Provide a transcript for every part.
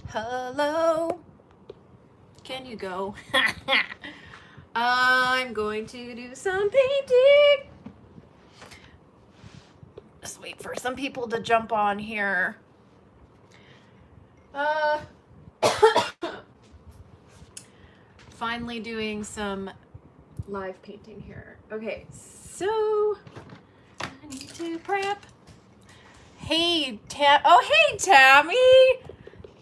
Hello. Can you go? I'm going to do some painting. Just wait for some people to jump on here. Finally doing some live painting here. Okay, so I need to prep. Hey, hey, Thmy.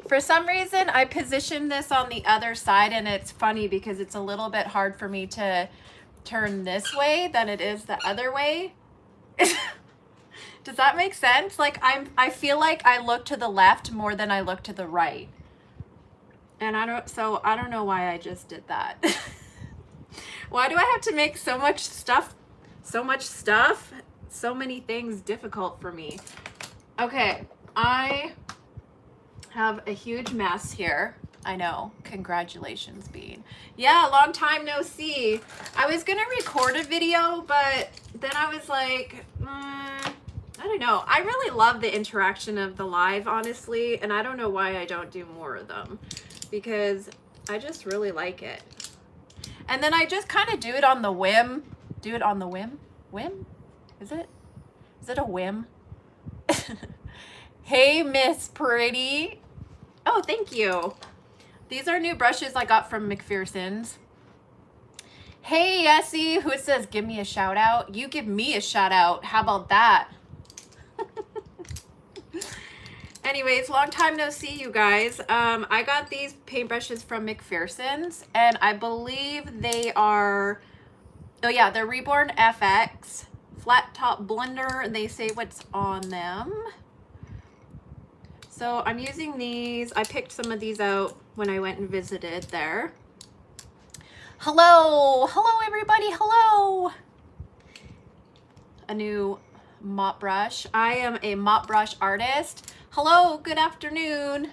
For some reason, I positioned this on the other side, and it's funny because it's a little bit hard for me to turn this way than it is the other way. Does that make sense? Like I feel like I look to the left more than I look to the right. And I don't know why I just did that. Why do I have to make so much stuff, so many things difficult for me? Okay, I have a huge mess here. I know. Congratulations, Bean. Yeah, long time no see. I was gonna record a video, but then I was like, I don't know. I really love the interaction of the live, honestly, and I don't know why I don't do more of them, because I just really like it. And then I just kind of do it on the whim. Do it on the whim? Whim? Is it a whim? Hey, Miss Pretty. Oh, thank you. These are new brushes I got from McPherson's. Hey, Essie, who says give me a shout out? You give me a shout out. How about that? Anyways, long time no see, you guys. I got these paintbrushes from McPherson's, and I believe they are, oh yeah, they're Reborn FX flat top blender, and they say what's on them. So I'm using these. I picked some of these out when I went and visited there. Hello, everybody, hello. A new mop brush. I am a mop brush artist. Hello, good afternoon.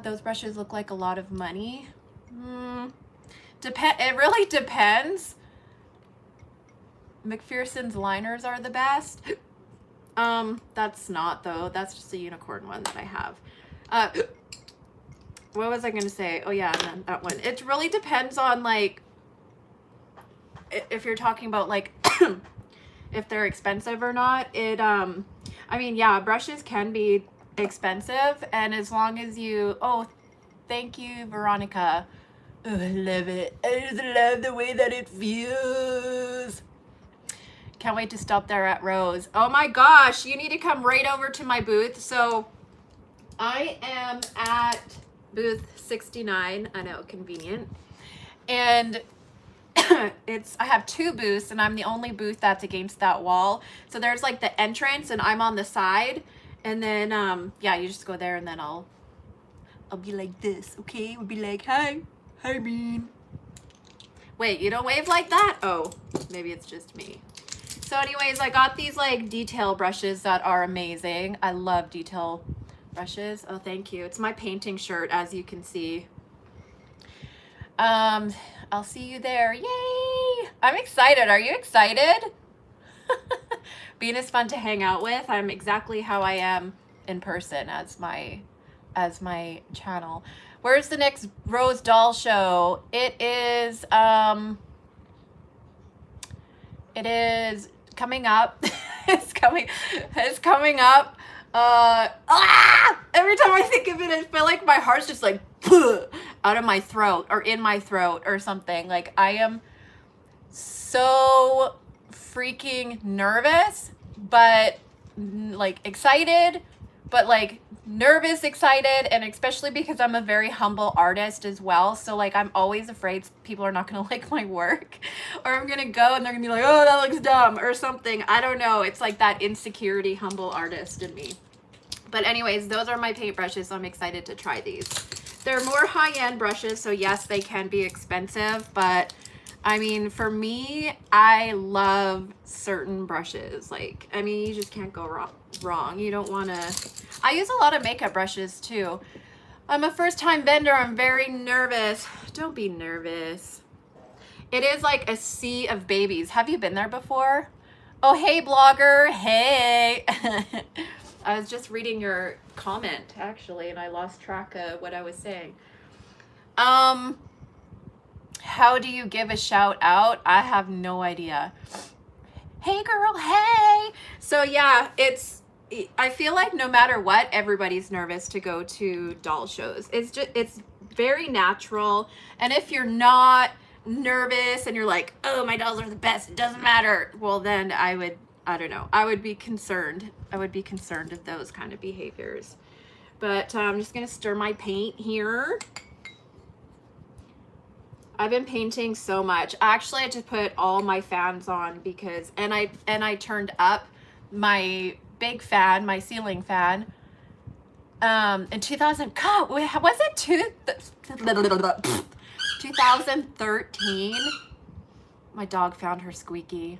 Those brushes look like a lot of money. It really depends. McPherson's liners are the best. That's not though. That's just a unicorn one that I have. What was I gonna say? Oh yeah, and then that one. It really depends on like if you're talking about like if they're expensive or not. I mean, yeah, brushes can be expensive, and as long as you, oh, thank you, Veronica. Oh, I love it. I just love the way that it feels. Can't wait to stop there at Rose. Oh my gosh, you need to come right over to my booth. So I am at booth 69. I know, convenient. And I have two booths, and I'm the only booth that's against that wall. So there's like the entrance, and I'm on the side. And then, yeah, you just go there, and then I'll be like this, okay? We'll be like, hi Bean. Wait, you don't wave like that? Oh, maybe it's just me. So anyways, I got these like detail brushes that are amazing. I love detail brushes. Oh, thank you. It's my painting shirt, as you can see. I'll see you there. Yay! I'm excited. Are you excited? Bean is fun to hang out with. I'm exactly how I am in person as my channel. Where's the next Rose Doll show? It is coming up. It's coming up. Every time I think of it, I feel like my heart's just like out of my throat or in my throat or something. Like I am so freaking nervous, but like excited, but like nervous, excited, and especially because I'm a very humble artist as well. So like I'm always afraid people are not gonna like my work, or I'm gonna go and they're gonna be like, oh, that looks dumb or something. I don't know. It's like that insecurity humble artist in me. But anyways, those are my paintbrushes, so I'm excited to try these. They're more high-end brushes, so yes, they can be expensive, but I mean, for me, I love certain brushes. Like, I mean, you just can't go wrong. You don't want to... I use a lot of makeup brushes, too. I'm a first-time vendor. I'm very nervous. Don't be nervous. It is like a sea of babies. Have you been there before? Oh, hey, blogger. Hey. I was just reading your comment actually, and I lost track of what I was saying. How do you give a shout out? I have no idea. Hey girl, hey. So yeah, I feel like no matter what, everybody's nervous to go to doll shows. It's very natural. And if you're not nervous and you're like, oh, my dolls are the best, it doesn't matter, well then I don't know, I would be concerned. I would be concerned of those kind of behaviors. But I'm just gonna stir my paint here. I've been painting so much. Actually, I just put all my fans on because, and I turned up my big fan, my ceiling fan. In 2000, God, was it 2013? My dog found her squeaky.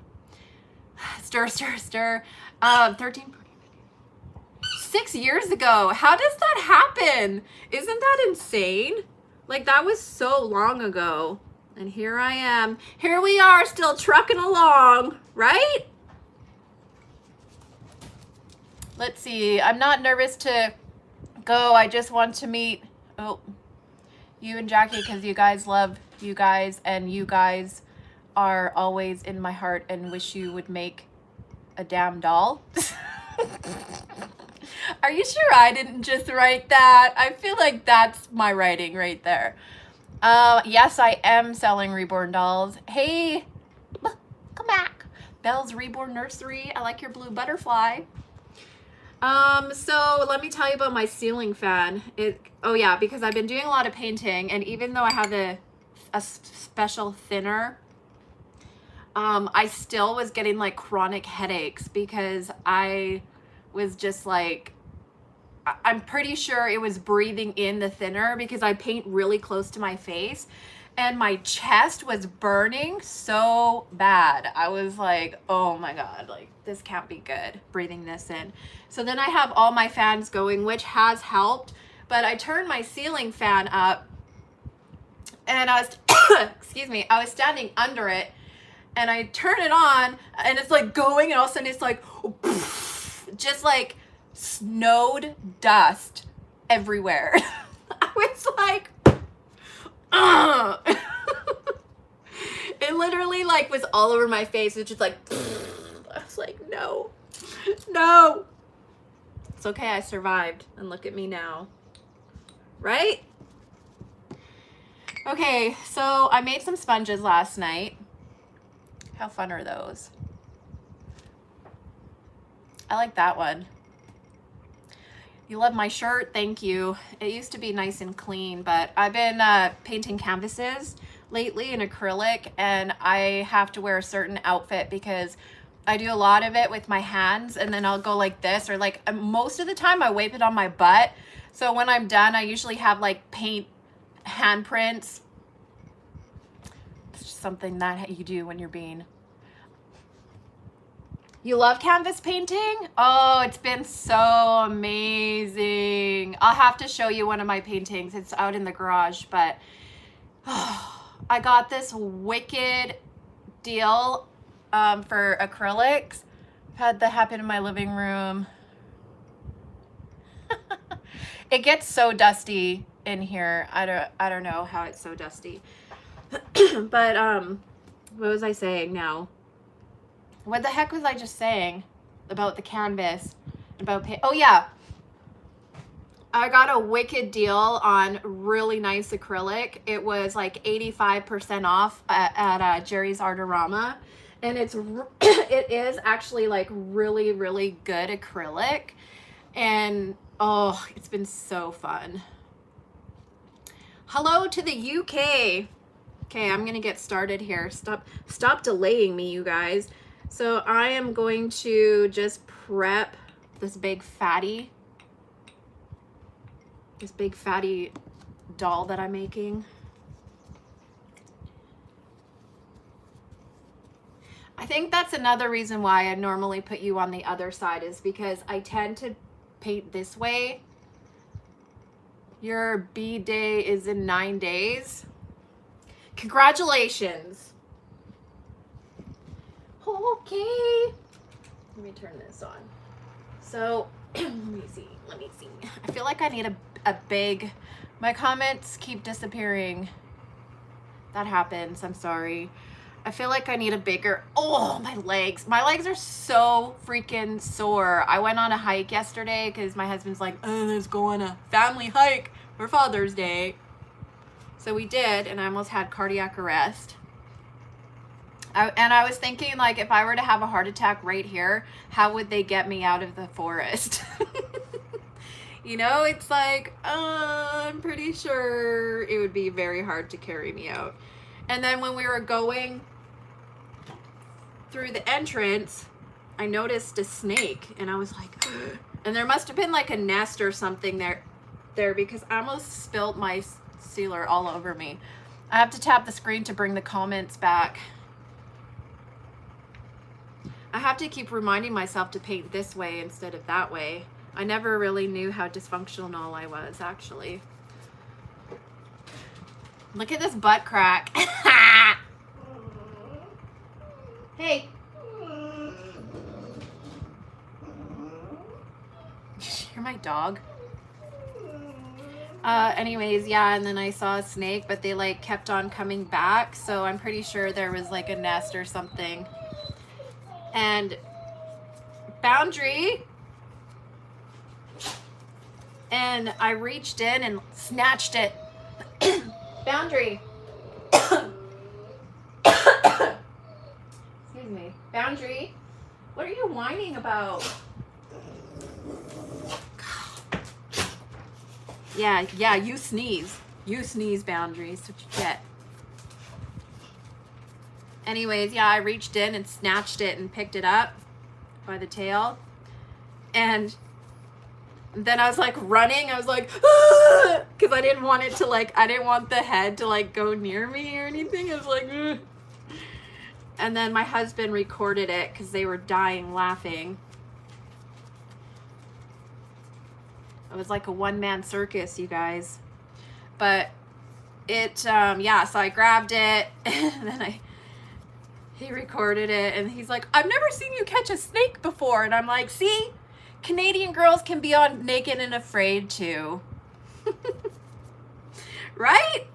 Stir, stir, stir. 13, 6 years ago. How does that happen? Isn't that insane? Like, that was so long ago. And here I am. Here we are, still trucking along, right? Let's see. I'm not nervous to go. I just want to meet you and Jackie because you guys love you guys, and you guys are always in my heart and wish you would make a damn doll. Are you sure I didn't just write that? I feel like that's my writing right there. Yes, I am selling reborn dolls. Hey, come back. Belle's Reborn Nursery. I like your blue butterfly. So let me tell you about my ceiling fan. Oh yeah, because I've been doing a lot of painting, and even though I have a special thinner, I still was getting like chronic headaches because I was just like, I'm pretty sure it was breathing in the thinner because I paint really close to my face, and my chest was burning so bad. I was like, oh my God, like this can't be good, breathing this in. So then I have all my fans going, which has helped, but I turned my ceiling fan up and I was, excuse me, I was standing under it and I turn it on and it's like going, and all of a sudden it's like, just like snowed dust everywhere. I was like, it literally like was all over my face. It's just like, I was like, no. It's okay, I survived, and look at me now, right? Okay, so I made some sponges last night. How fun are those? I like that one. You love my shirt? Thank you. It used to be nice and clean, but I've been painting canvases lately in acrylic, and I have to wear a certain outfit because I do a lot of it with my hands, and then I'll go like this, or like most of the time I wipe it on my butt. So when I'm done, I usually have like paint handprints. It's just something that you do when you're being... You love canvas painting? Oh, it's been so amazing. I'll have to show you one of my paintings. It's out in the garage, but I got this wicked deal for acrylics. I've had that happen in my living room. It gets so dusty in here. I don't know how it's so dusty. But what was I saying now? What the heck was I just saying about the canvas? About oh yeah, I got a wicked deal on really nice acrylic. It was like 85% off at Jerry's Artorama, and it is actually like really good acrylic, and oh, it's been so fun. Hello to the UK. Okay, I'm gonna get started here. Stop delaying me, you guys. So I am going to just prep this big fatty doll that I'm making. I think that's another reason why I normally put you on the other side, is because I tend to paint this way. Your B-day is in 9 days. Congratulations. Okay. Let me turn this on. So let me see. I feel like I need a big, my comments keep disappearing. That happens, I'm sorry. I feel like I need a bigger, oh, my legs are so freaking sore. I went on a hike yesterday because my husband's like, oh, let's go on a family hike for Father's Day. So we did, and I almost had cardiac arrest. And I was thinking, like, if I were to have a heart attack right here, how would they get me out of the forest? You know, it's like, I'm pretty sure it would be very hard to carry me out. And then when we were going through the entrance, I noticed a snake, and I was like, ugh. And there must have been like a nest or something there because I almost spilled my sealer all over me. I have to tap the screen to bring the comments back. I have to keep reminding myself to paint this way instead of that way. I never really knew how dysfunctional I was, actually. Look at this butt crack. Hey. You're my dog. Anyways, yeah, and then I saw a snake, but they like kept on coming back, so I'm pretty sure there was like a nest or something. And Boundary, and I reached in and snatched it. Boundary. Excuse me. Boundary, what are you whining about? Yeah, you sneeze. You sneeze, Boundary. That's what you get. Anyways, yeah, I reached in and snatched it and picked it up by the tail. And then I was like running. I was like, because I didn't want it to like, I didn't want the head to like go near me or anything. I was like, ugh. And then my husband recorded it because they were dying laughing. It was like a one-man circus, you guys. But it, yeah, so I grabbed it and then he recorded it and he's like, I've never seen you catch a snake before. And I'm like, see, Canadian girls can be on Naked and Afraid too. Right?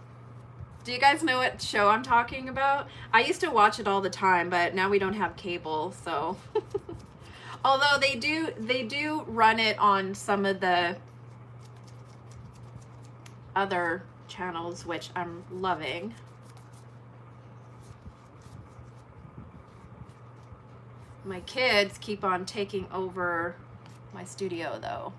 Do you guys know what show I'm talking about? I used to watch it all the time, but now we don't have cable, so. Although they do run it on some of the other channels, which I'm loving. My kids keep on taking over my studio though.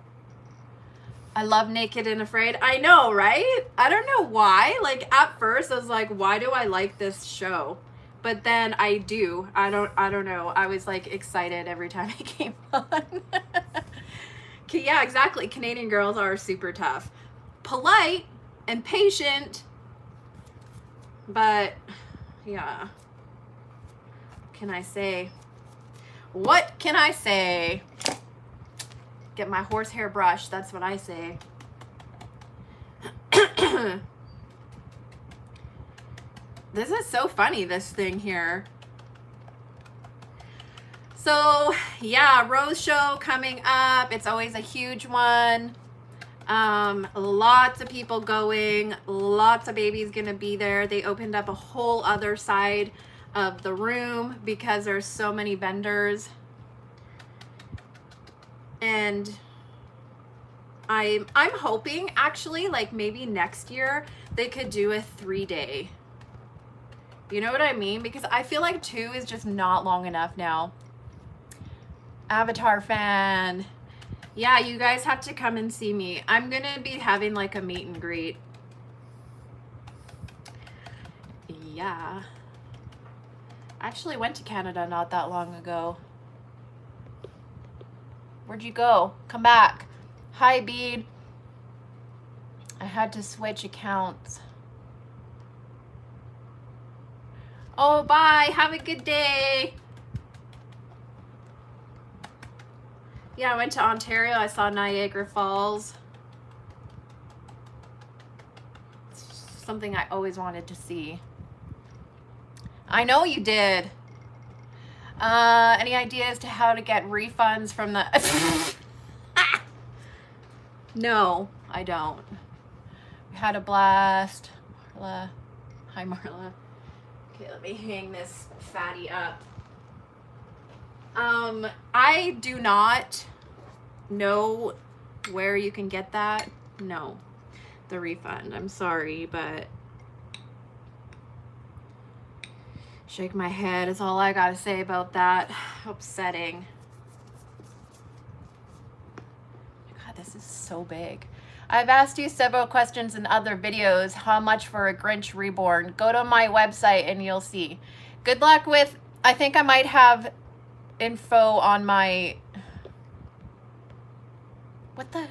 I love Naked and Afraid. I know, right? I don't know why. Like at first I was like, why do I like this show? But then I do. I don't know. I was like excited every time it came on. Yeah, exactly. Canadian girls are super tough. Polite and patient. But yeah. What can I say? What can I say? Get my horsehair brush. That's what I say. This is so funny, this thing here. So yeah, Rose Show coming up. It's always a huge one. Lots of people going, lots of babies gonna be there. They opened up a whole other side of the room because there's so many vendors. And I'm hoping actually like maybe next year they could do a 3-day. You know what I mean? Because I feel like 2 is just not long enough now. Avatar fan. Yeah, you guys have to come and see me. I'm gonna be having like a meet and greet. Yeah. I actually went to Canada not that long ago. Where'd you go? Come back. Hi, Bean. I had to switch accounts. Oh, bye. Have a good day. Yeah, I went to Ontario. I saw Niagara Falls. It's something I always wanted to see. I know you did. Any ideas to how to get refunds from the... No, I don't. We had a blast. Marla. Hi, Marla. Okay, let me hang this fatty up. I do not know where you can get that. No, the refund. I'm sorry, but shake my head is all I gotta say about that. Upsetting. God, this is so big. I've asked you several questions in other videos. How much for a Grinch reborn? Go to my website and you'll see. Good luck with, I think I might have info on my, what the,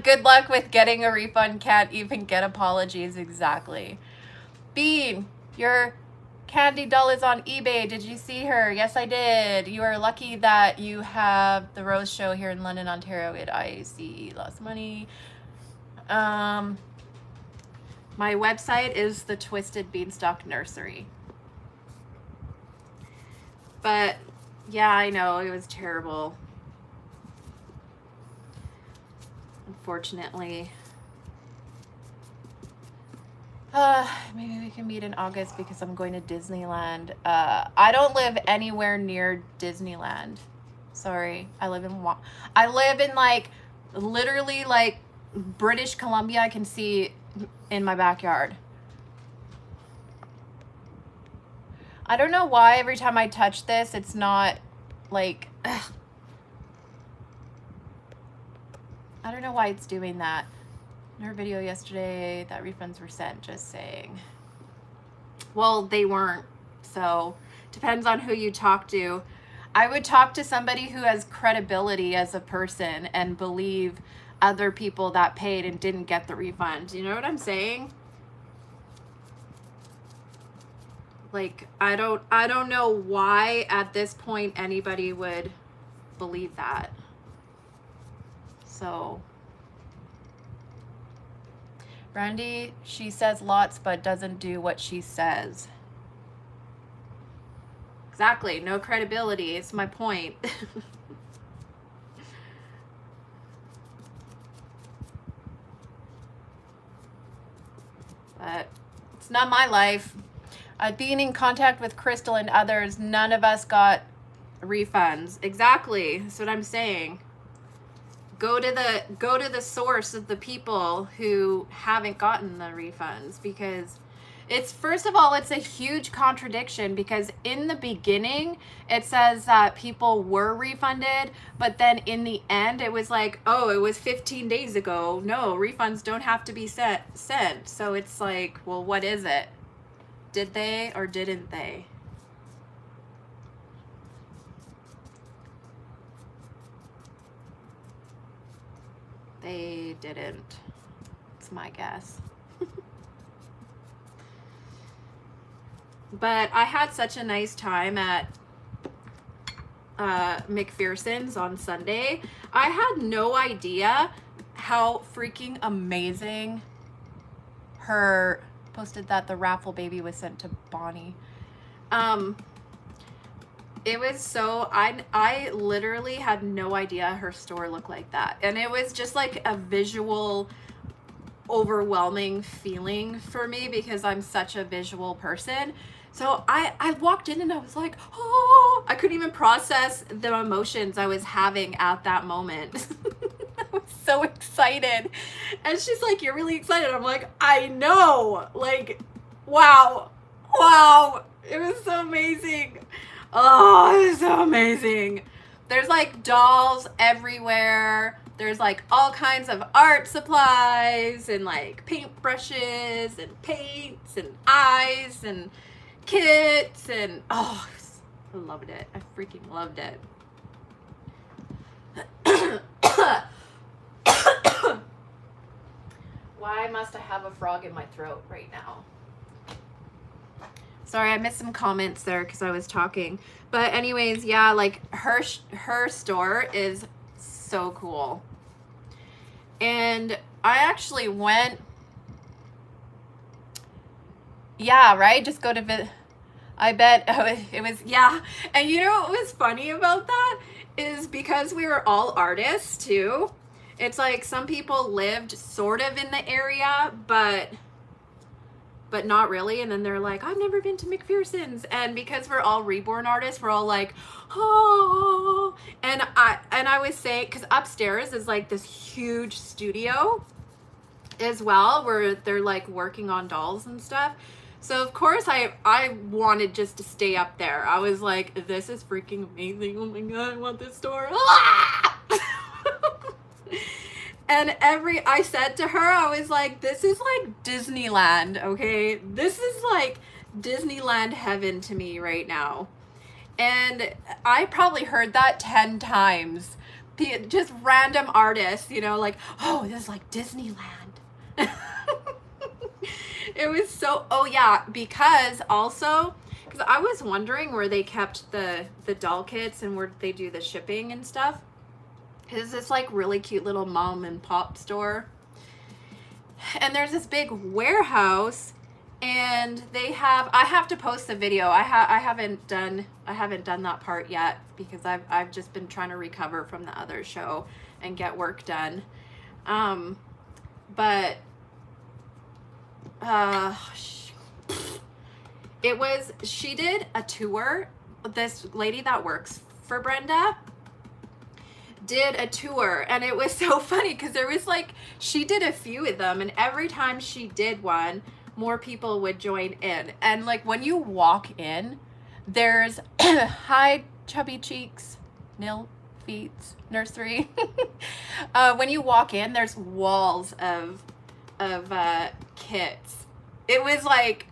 good luck with getting a refund. Can't even get apologies. Exactly. Bean, your candy doll is on eBay. Did you see her? Yes, I did. You are lucky that you have the Rose Show here in London, Ontario at IAC. Lost money. My website is the Twisted Beanstalk Nursery. But yeah, I know it was terrible. Unfortunately. Maybe we can meet in August because I'm going to Disneyland. I don't live anywhere near Disneyland. Sorry. I live in like literally like British Columbia. I can see in my backyard. I don't know why every time I touch this, it's not like, ugh. I don't know why it's doing that. In her video yesterday, that refunds were sent, just saying. Well, they weren't, so depends on who you talk to. I would talk to somebody who has credibility as a person and believe other people that paid and didn't get the refund. You know what I'm saying? Like, I don't know why at this point anybody would believe that. So Randy, she says lots but doesn't do what she says. Exactly, no credibility. It's my point. But it's not my life. Being in contact with Crystal and others, none of us got refunds. Exactly, that's what I'm saying. Go to the source of the people who haven't gotten the refunds, because it's, first of all, it's a huge contradiction, because in the beginning it says that people were refunded, but then in the end it was like, oh, it was 15 days ago. No, refunds don't have to be sent. So it's like, well, what is it? Did they or didn't they? They didn't. It's my guess. But I had such a nice time at McPherson's on Sunday. I had no idea how freaking amazing her posted that the raffle baby was sent to Bonnie. It was so, I literally had no idea her store looked like that. And it was just like a visual overwhelming feeling for me, because I'm such a visual person. So I walked in and I was like, oh, I couldn't even process the emotions I was having at that moment. I was so excited. And she's like, you're really excited. I'm like, I know. Like, wow. Wow. It was so amazing. Oh, it was so amazing. There's like dolls everywhere. There's like all kinds of art supplies and like paint brushes and paints and eyes and kits and oh, I loved it. I freaking loved it. Why must I have a frog in my throat right now? Sorry, I missed some comments there because I was talking. But anyways, yeah, like her store is so cool. And I actually went Yeah, right? Just go to I bet it was, yeah. And you know what was funny about that is because we were all artists too. It's like some people lived sort of in the area, but not really. And then they're like, I've never been to McPherson's. And because we're all reborn artists, we're all like, oh. And I was saying, because upstairs is like this huge studio as well, where they're like working on dolls and stuff. So of course I wanted just to stay up there. I was like, this is freaking amazing. Oh my God, I want this store. And I said to her, I was like, this is like Disneyland, okay? This is like Disneyland heaven to me right now. And I probably heard that 10 times. Just random artists, you know, like, oh, this is like Disneyland. It was so, oh yeah, because also, because I was wondering where they kept the doll kits and where they do the shipping and stuff. It's this like really cute little mom and pop store. And there's this big warehouse and they have, I have to post the video. I haven't done that part yet because I've just been trying to recover from the other show and get work done. But it was, she did a tour. This lady that works for Brenda did a tour, and it was so funny because there was like, she did a few of them, and every time she did one, more people would join in. And like when you walk in, there's hi chubby cheeks, nil feet, nursery. When you walk in, there's walls of kits. It was like,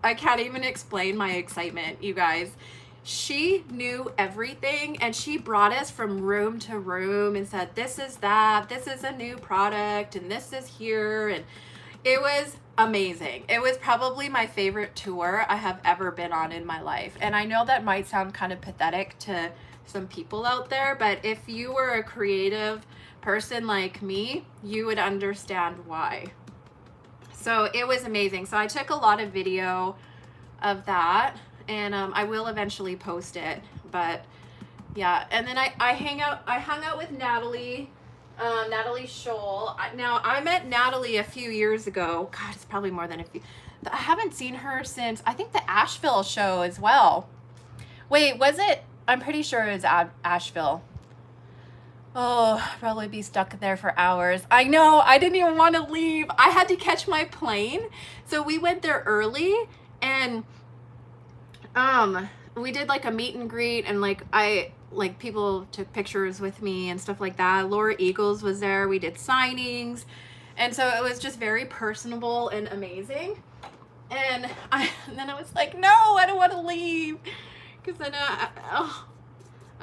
I can't even explain my excitement, you guys. She knew everything, and she brought us from room to room and said, this is that, this is a new product, and this is here. And it was amazing. It was probably my favorite tour I have ever been on in my life. And I know that might sound kind of pathetic to some people out there, but if you were a creative person like me, you would understand why. So it was amazing. So I took a lot of video of that, and I will eventually post it. But yeah, and then I hung out with Natalie, Natalie Scholl. Now I met Natalie a few years ago. God, it's probably more than a few. I haven't seen her since, I think, the Asheville show as well. Wait, was it? I'm pretty sure it was Asheville. Oh, probably be stuck there for hours. I know, I didn't even want to leave. I had to catch my plane. So we went there early, and we did like a meet and greet, and like people took pictures with me and stuff like that. Laura Eagles was there. We did signings. And so it was just very personable and amazing. And then I was like, no, I don't want to leave. Because then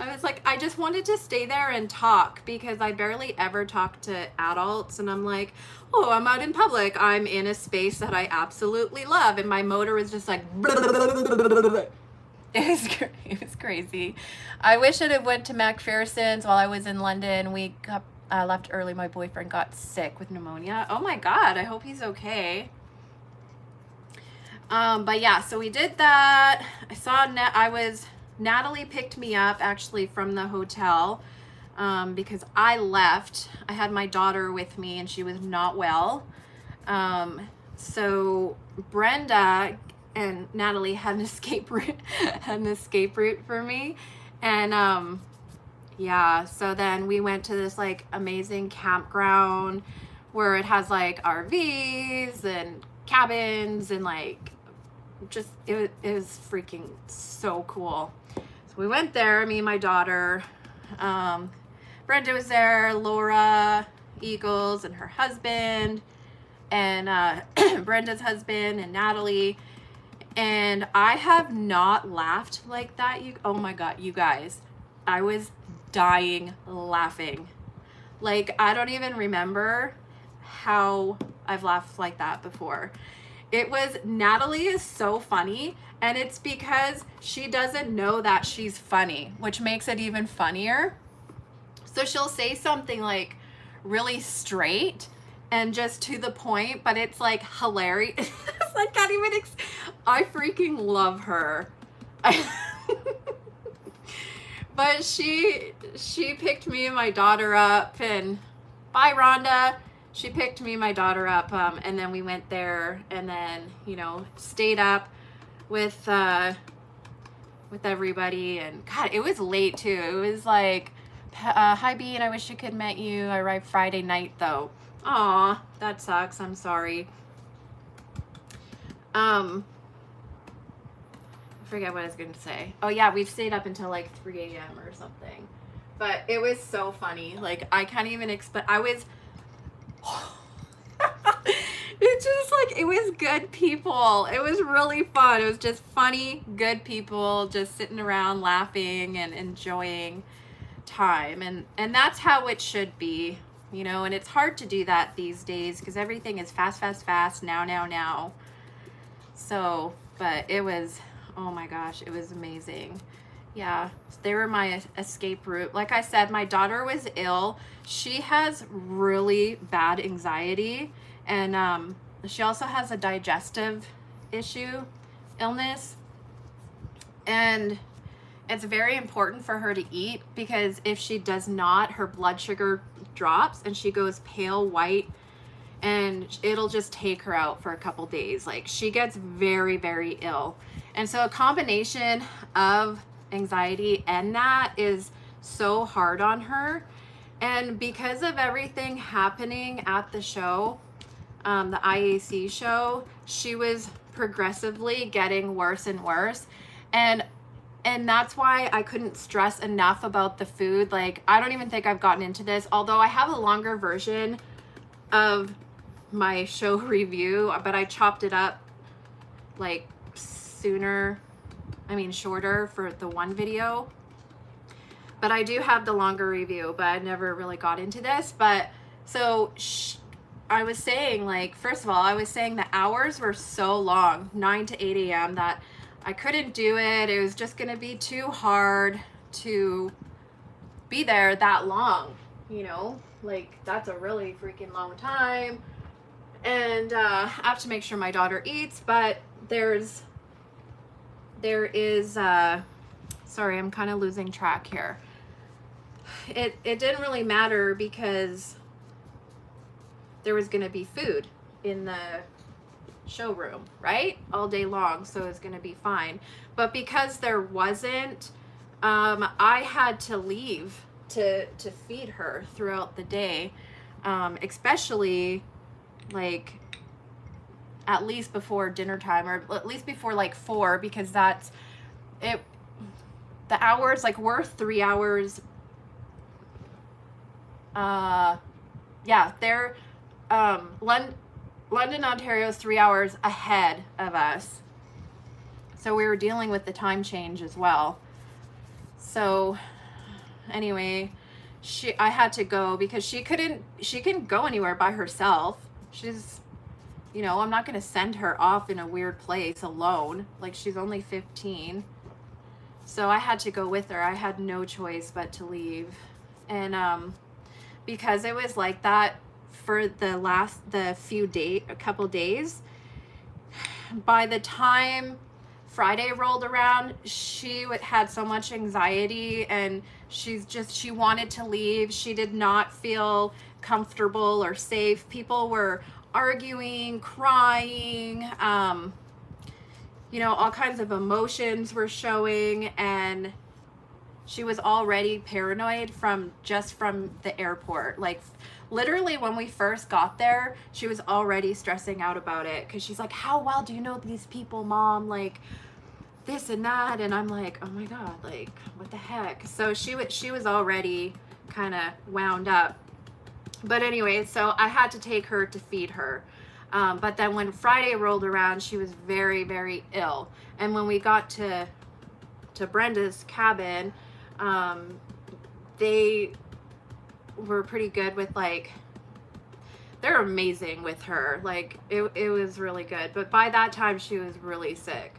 I was like, I just wanted to stay there and talk, because I barely ever talk to adults. And I'm like, oh, I'm out in public. I'm in a space that I absolutely love. And my motor was just like, it was crazy. I wish it had went to McPherson's while I was in London. We got left early. My boyfriend got sick with pneumonia. Oh my God, I hope he's okay. But yeah, so we did that. I saw Natalie picked me up actually from the hotel, because I left. I had my daughter with me and she was not well. So Brenda and Natalie had an escape route for me. And yeah, so then we went to this like amazing campground where it has like RVs and cabins, and like just it was freaking so cool. So we went there, me and my daughter. Brenda was there, Laura Eagles and her husband, and Brenda's husband, and Natalie. And I have not laughed like that. Oh my God, you guys, I was dying laughing. Like, I don't even remember how I've laughed like that before. It was, Natalie is so funny, and it's because she doesn't know that she's funny, which makes it even funnier. So she'll say something like really straight and just to the point, but it's like hilarious. It's I can't even, I freaking love her. But she picked me and my daughter up, and bye Rhonda. She picked me and my daughter up, and then we went there, and then, you know, stayed up with everybody, and God, it was late too. It was like, hi Bean, I wish I could met you. I arrived Friday night though. Aw, that sucks. I'm sorry. I forget what I was going to say. Oh yeah, we stayed up until like 3 a.m. or something. But it was so funny. Like, I can't even explain. I was... It's just like, it was good people. It was really fun. It was just funny, good people just sitting around laughing and enjoying time. And that's how it should be, you know, and it's hard to do that these days because everything is fast, fast, fast, now. So, but it was, oh my gosh, it was amazing. Yeah, they were my escape route. Like I said, my daughter was ill. She has really bad anxiety, and she also has a digestive illness. And it's very important for her to eat, because if she does not, her blood sugar drops and she goes pale white, and it'll just take her out for a couple days. Like, she gets very, very ill. And so a combination of anxiety and that is so hard on her. And because of everything happening at the show, the IAC show, she was progressively getting worse and worse. And that's why I couldn't stress enough about the food. Like, I don't even think I've gotten into this, although I have a longer version of my show review, but I chopped it up like shorter for the one video. But I do have the longer review, but I never really got into this. But so I was saying, like, first of all, I was saying the hours were so long, 9 to 8 a.m., that I couldn't do it. It was just going to be too hard to be there that long, you know? Like, that's a really freaking long time. And I have to make sure my daughter eats, but there is, sorry, I'm kind of losing track here. It didn't really matter because there was going to be food in the showroom, right? All day long, so it's going to be fine. But because there wasn't, I had to leave to feed her throughout the day, especially like at least before dinner time, or at least before like 4, because that's it. The hours, like, we're 3 hours. Yeah, they're London, Ontario is 3 hours ahead of us, so we were dealing with the time change as well. So anyway, I had to go because she couldn't go anywhere by herself. She's, you know, I'm not going to send her off in a weird place alone. Like, she's only 15. So I had to go with her. I had no choice but to leave. And because it was like that for a couple days, by the time Friday rolled around, she had so much anxiety, and she wanted to leave. She did not feel comfortable or safe. People were arguing, crying, you know, all kinds of emotions were showing, and she was already paranoid from the airport. Like, literally when we first got there, she was already stressing out about it, because she's like, how well do you know these people, Mom? Like, this and that. And I'm like, oh my God, like, what the heck? So she was already kind of wound up. But anyway, so I had to take her to feed her. But then when Friday rolled around, she was very, very ill. And when we got to Brenda's cabin, they were pretty good with, like, they're amazing with her. Like, it was really good. But by that time, she was really sick.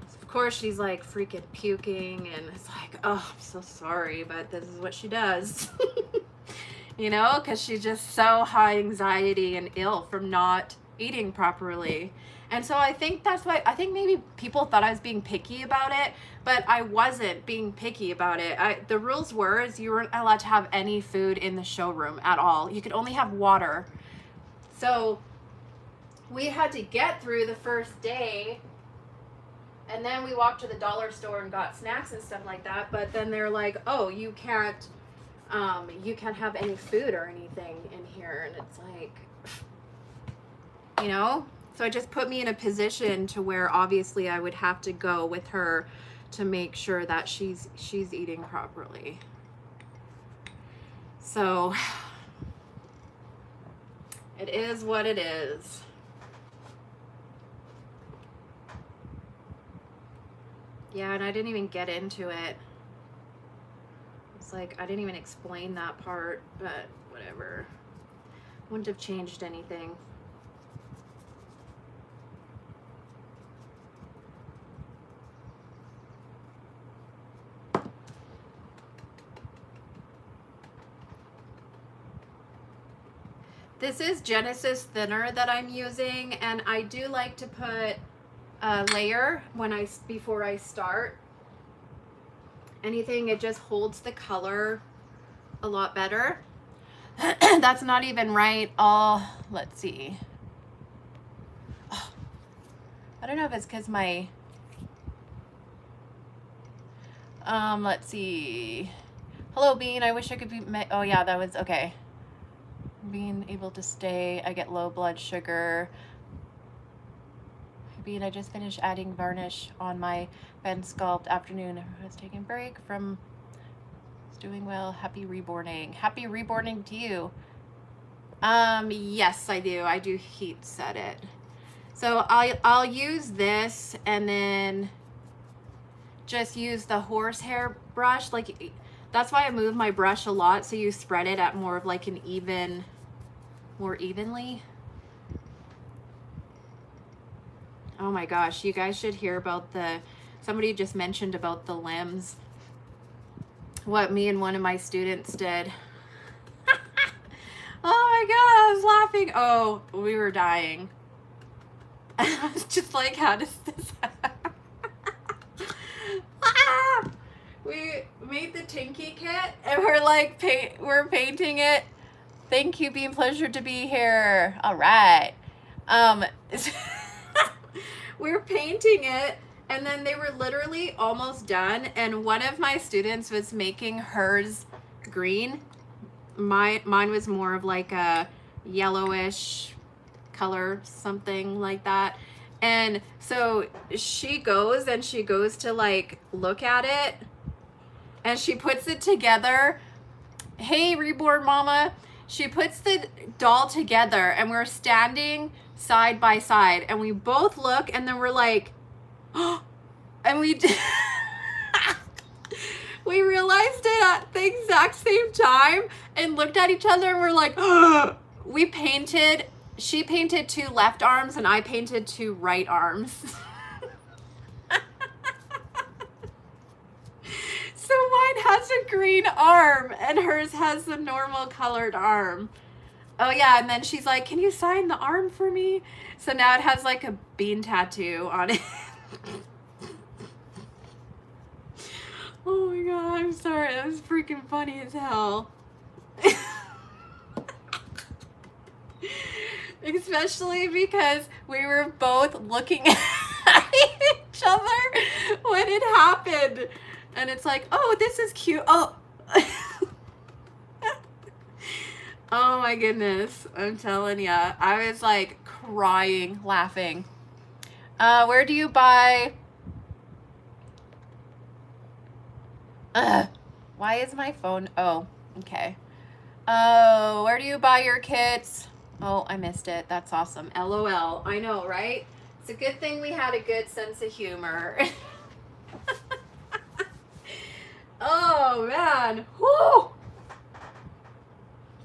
So of course, she's like freaking puking, and it's like, oh, I'm so sorry, but this is what she does. You know, because she's just so high anxiety and ill from not eating properly. And so I think that's why, I think maybe people thought I was being picky about it, but I wasn't being picky about it. The rules were is you weren't allowed to have any food in the showroom at all. You could only have water. So we had to get through the first day, and then we walked to the dollar store and got snacks and stuff like that. But then they're like, oh, you can't have any food or anything in here. And it's like, you know, so it just put me in a position to where obviously I would have to go with her to make sure that she's eating properly. So it is what it is. Yeah, and I didn't even get into it. It's like, I didn't even explain that part, but whatever. Wouldn't have changed anything. This is Genesis thinner that I'm using, and I do like to put a layer before I start anything. It just holds the color a lot better. That's not even right. Let's see. Oh, I don't know if it's because my let's see. Hello, Bean. I wish I could be oh yeah, that was okay. Being able to stay, I get low blood sugar. Bean, I just finished adding varnish on my bend sculpt afternoon. I was taking a break from doing well. Happy reborning. Happy reborning to you. Yes, I do. I do heat set it. So I'll use this and then just use the horsehair brush. Like, that's why I move my brush a lot, so you spread it at more of like an more evenly. Oh my gosh, you guys should hear about somebody just mentioned about the limbs. What me and one of my students did. Oh my god, I was laughing. Oh, we were dying. I was just like, how does this happen? We made the Tinky kit and we're like, we're painting it. Thank you, Bean, pleasure to be here. All right. We were painting it, and then they were literally almost done, and one of my students was making hers green. Mine was more of like a yellowish color, something like that. And so she goes to like look at it, and she puts it together. Hey, Reborn Mama. She puts the doll together, and we're standing side by side, and we both look, and then we're like, oh, and we we realized it at the exact same time and looked at each other, and we're like, oh. She painted 2 left arms, and I painted 2 right arms. So mine has a green arm, and hers has the normal colored arm. Oh yeah, and then she's like, can you sign the arm for me? So now it has like a bean tattoo on it. Oh my god, I'm sorry. That was freaking funny as hell. Especially because we were both looking at each other when it happened. And it's like, oh, this is cute. Oh. Oh my goodness. I'm telling ya. I was like crying, laughing. Where do you buy? Why is my phone? Oh, okay. Oh, where do you buy your kits? Oh, I missed it. That's awesome. LOL. I know, right? It's a good thing we had a good sense of humor. Oh man. Whoo!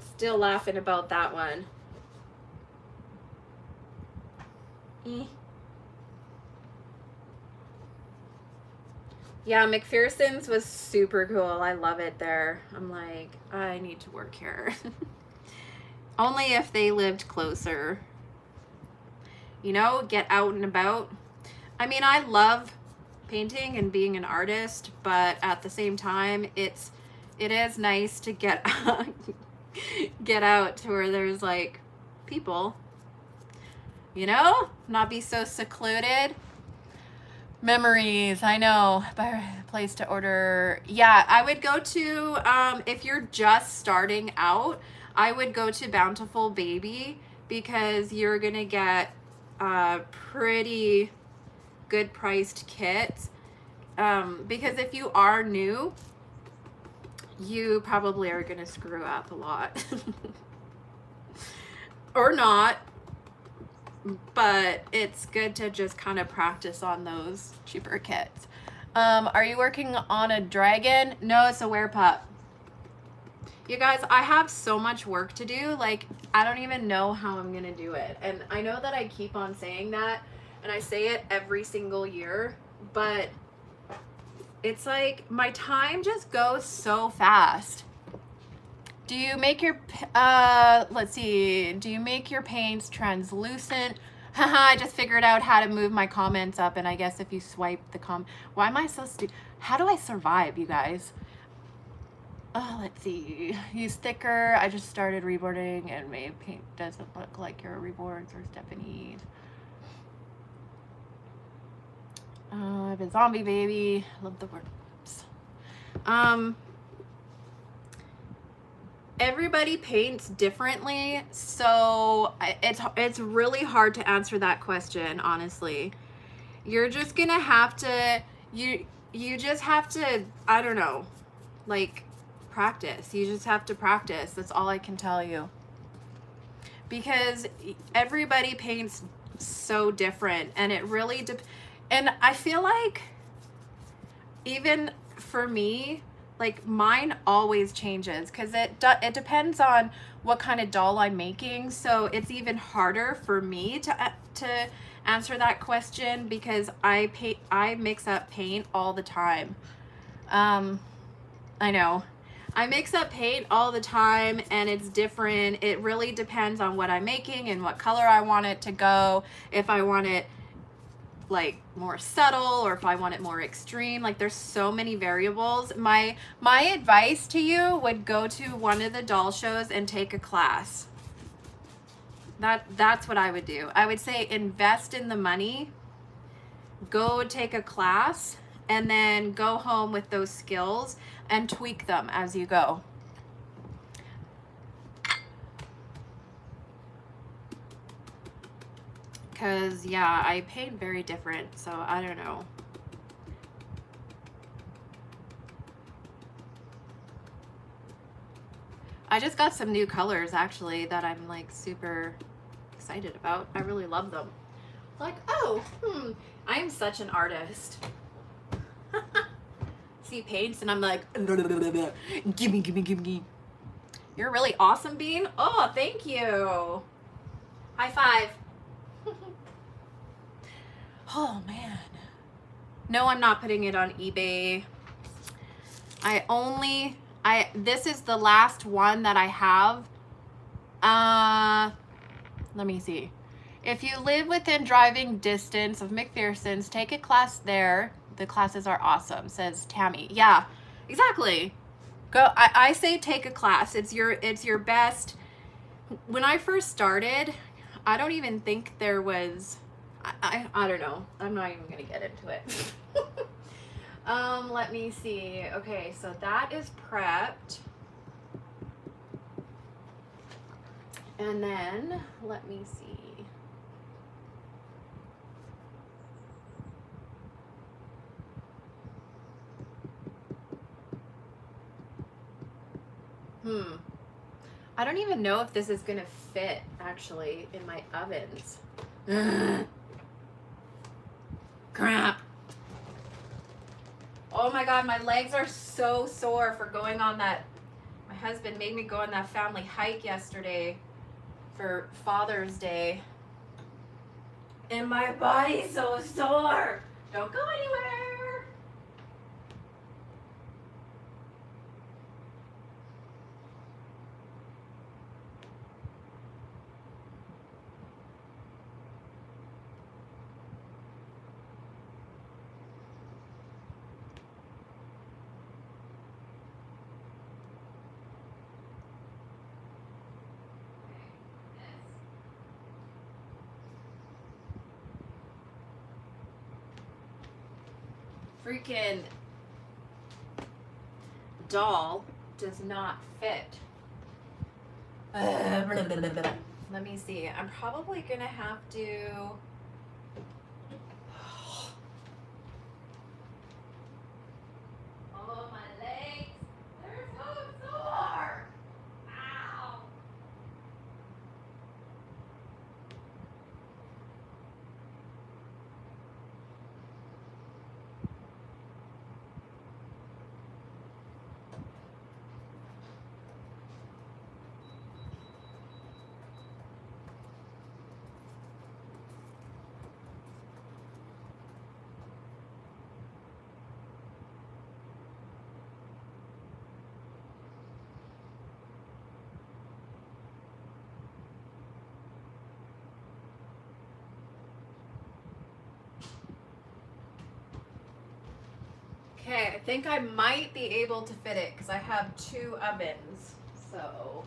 Still laughing about that one. Yeah, McPherson's was super cool. I love it there. I'm like, I need to work here. Only if they lived closer. you know, get out and about. I mean, I love painting and being an artist, but at the same time, it is nice to get get out to where there's like people, you know, not be so secluded. Memories, I know, place to order. Yeah, I would go to, if you're just starting out, I would go to Bountiful Baby, because you're gonna get pretty good priced kits. Because if you are new, you probably are gonna screw up a lot. Or not. But it's good to just kind of practice on those cheaper kits. Are you working on a dragon? No, it's a werepup. You guys, I have so much work to do. Like, I don't even know how I'm gonna do it. And I know that I keep on saying that, and I say it every single year, but it's like my time just goes so fast. Do you make your, let's see, do you make your paints translucent? Haha, I just figured out how to move my comments up, and I guess if you swipe the why am I so stupid? How do I survive, you guys? Oh, let's see, use thicker. I just started reborning, and my paint doesn't look like your reborns or Stephanie's. I've been zombie baby, love the words. Everybody paints differently, so it's really hard to answer that question, honestly. You're just gonna have to, you just have to, I don't know, like, practice. You just have to practice. That's all I can tell you. Because everybody paints so different, and it really and I feel like even for me, like, mine always changes, because it depends on what kind of doll I'm making. So it's even harder for me to answer that question, because I mix up paint all the time. I know. I mix up paint all the time, and it's different. It really depends on what I'm making and what color I want it to go. If I want it like more subtle, or if I want it more extreme. Like, there's so many variables. My advice to you would go to one of the doll shows and take a class. That's what I would do. I would say invest in the money, go take a class, and then go home with those skills and tweak them as you go. Because, yeah, I paint very different, so I don't know. I just got some new colors, actually, that I'm, like, super excited about. I really love them. Like, oh, I am such an artist. See paints, and I'm like, gimme, gimme, gimme. You're really awesome, Bean. Oh, thank you. High five. Oh, man. No, I'm not putting it on eBay. This is the last one that I have. Let me see. If you live within driving distance of McPherson's, take a class there. The classes are awesome, says Thmy. Yeah, exactly. Go. I say take a class. It's your best. When I first started, I don't even think there was, I don't know. I'm not even gonna get into it. Let me see. Okay, so that is prepped. And then let me see. I don't even know if this is gonna fit, actually, in my ovens. Ugh. Crap. Oh my god, my legs are so sore for going on that. My husband made me go on that family hike yesterday for Father's Day. And my body's so sore. Don't go anywhere. freaking doll does not fit. Let me see. I'm probably gonna have to. Oh, my legs. They're so sore. Ow. Okay, I think I might be able to fit it because I have 2 ovens, so.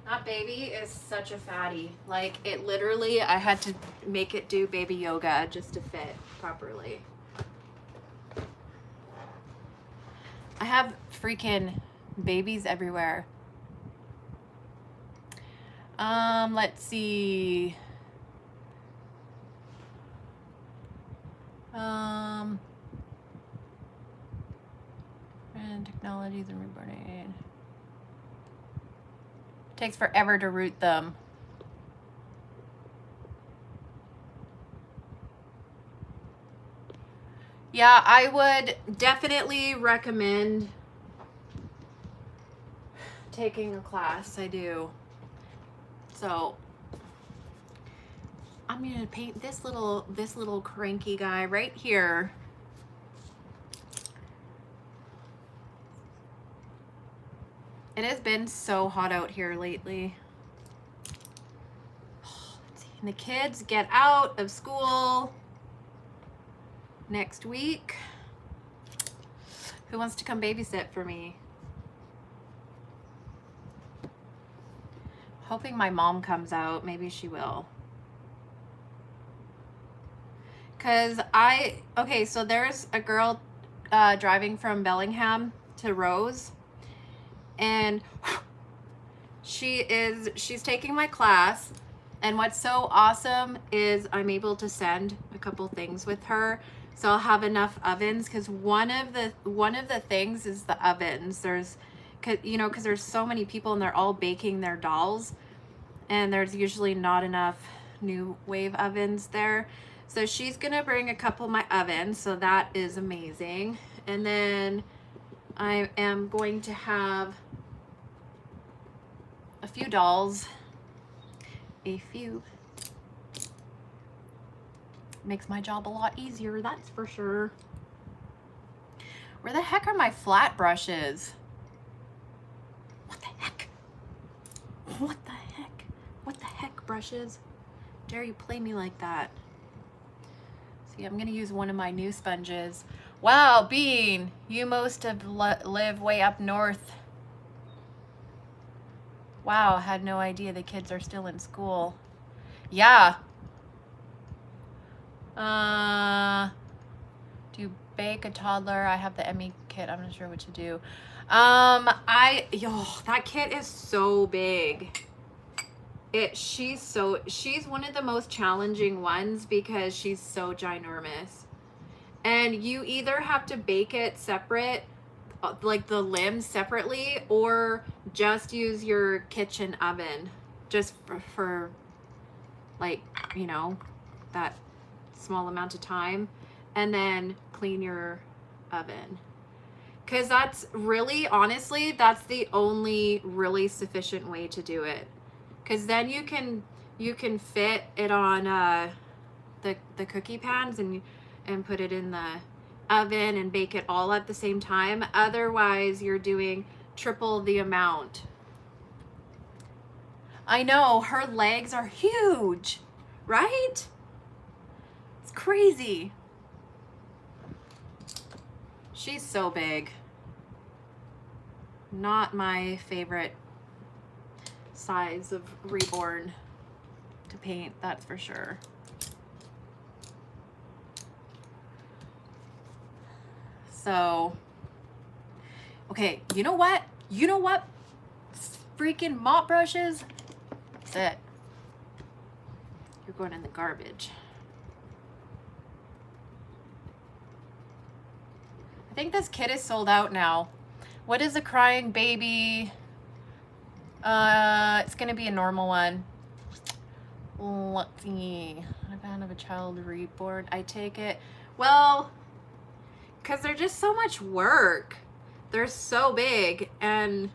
That baby is such a fatty. Like, it literally, I had to make it do baby yoga just to fit properly. I have freaking babies everywhere. Let's see. And technologies and reborning. Takes forever to root them. Yeah, I would definitely recommend taking a class. I do. So I'm gonna paint this little cranky guy right here. It has been so hot out here lately. And the kids get out of school next week. Who wants to come babysit for me? Hoping my mom comes out. Maybe she will. Cause okay, so there's a girl driving from Bellingham to Rose. And she's taking my class, and what's so awesome is I'm able to send a couple things with her, so I'll have enough ovens, because one of the things is the ovens. There's, you know, because there's so many people and they're all baking their dolls, and there's usually not enough new wave ovens there. So she's gonna bring a couple of my ovens, so that is amazing. And then I am going to have a few dolls. A few. Makes my job a lot easier, that's for sure. Where the heck are my flat brushes? What the heck? What the heck? What the heck, brushes? Dare you play me like that? See, I'm gonna use one of my new sponges. Wow, Bean, you must have live way up north. Wow, had no idea the kids are still in school. Yeah. Do you bake a toddler? I have the Emmy kit. I'm not sure what to do. That kit is so big. She's one of the most challenging ones because she's so ginormous. And you either have to bake it separate, like the limbs separately, or just use your kitchen oven just for like, you know, that small amount of time, and then clean your oven. Because that's really, honestly, that's the only really sufficient way to do it. Because then you can fit it on the cookie pans and put it in the oven and bake it all at the same time. Otherwise, you're doing triple the amount. I know, her legs are huge, right? It's crazy. She's so big. Not my favorite size of Reborn to paint, that's for sure. So, okay, you know what? You know what? Freaking mop brushes. That's it. You're going in the garbage. I think this kit is sold out now. What is a crying baby? It's gonna be a normal one. Let's see. I'm a fan of a child reborn. I take it. Well, because they're just so much work. They're so big. And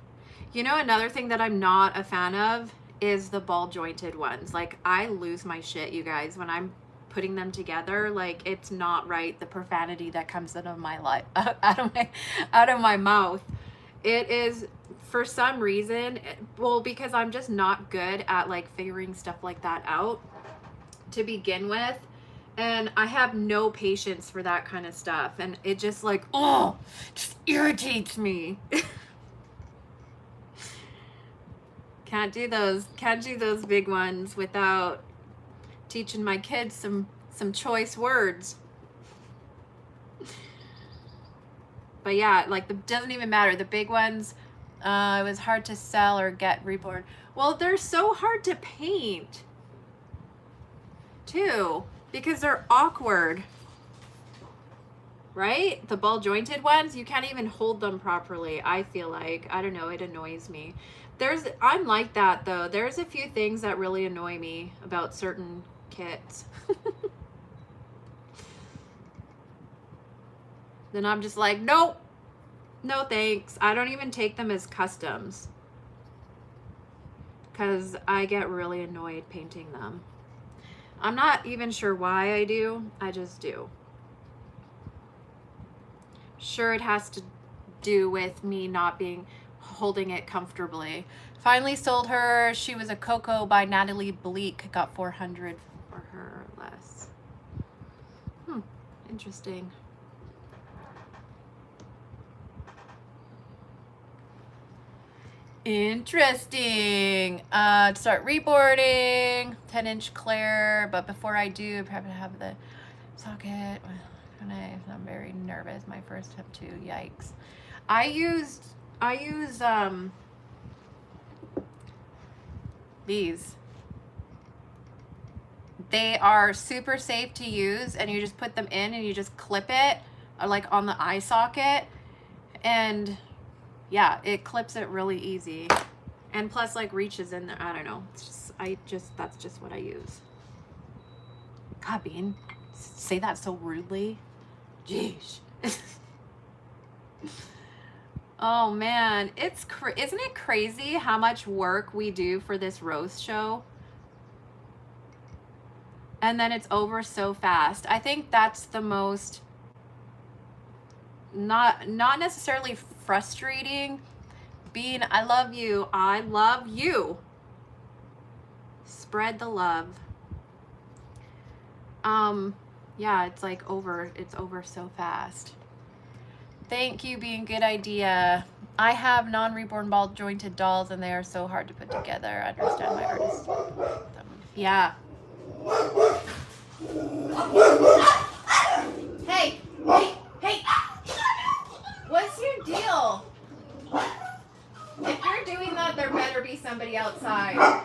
you know, another thing that I'm not a fan of is the ball jointed ones. Like, I lose my shit, you guys, when I'm putting them together. Like, it's not right. The profanity that comes out of my life, out of my mouth. It is, for some reason, well, because I'm just not good at like figuring stuff like that out to begin with. And I have no patience for that kind of stuff. And it just like, oh, just irritates me. Can't do those big ones without teaching my kids some choice words. But yeah, like, it doesn't even matter. The big ones, it was hard to sell or get reborn. Well, they're so hard to paint too, because they're awkward, right? The ball jointed ones, you can't even hold them properly. I feel like, I don't know, it annoys me. I'm like that though. There's a few things that really annoy me about certain kits. Then I'm just like, nope, no thanks. I don't even take them as customs because I get really annoyed painting them. I'm not even sure why I do. I just do. Sure, it has to do with me not holding it comfortably. Finally sold her. She was a Coco by Natalie Bleak. Got 400 for her or less. Interesting. Interesting. To start reboarding, 10-inch Claire, but before I do, I probably have the socket. I'm very nervous. My first step too. Yikes. I use these. They are super safe to use, and you just put them in and you just clip it like on the eye socket, and yeah, it clips it really easy, and plus like reaches in there. I don't know, it's just that's just what I use. God, Bean, say that so rudely. Jeez. Oh man, isn't it crazy how much work we do for this roast show? And then it's over so fast. I think that's the most, not necessarily frustrating. Bean, I love you. I love you. Spread the love. Yeah, it's like it's over so fast. Thank you, Bean, good idea. I have non-reborn ball jointed dolls and they are so hard to put together. I understand my artist. Yeah. Hey, what's your deal? If you're doing that, there better be somebody outside.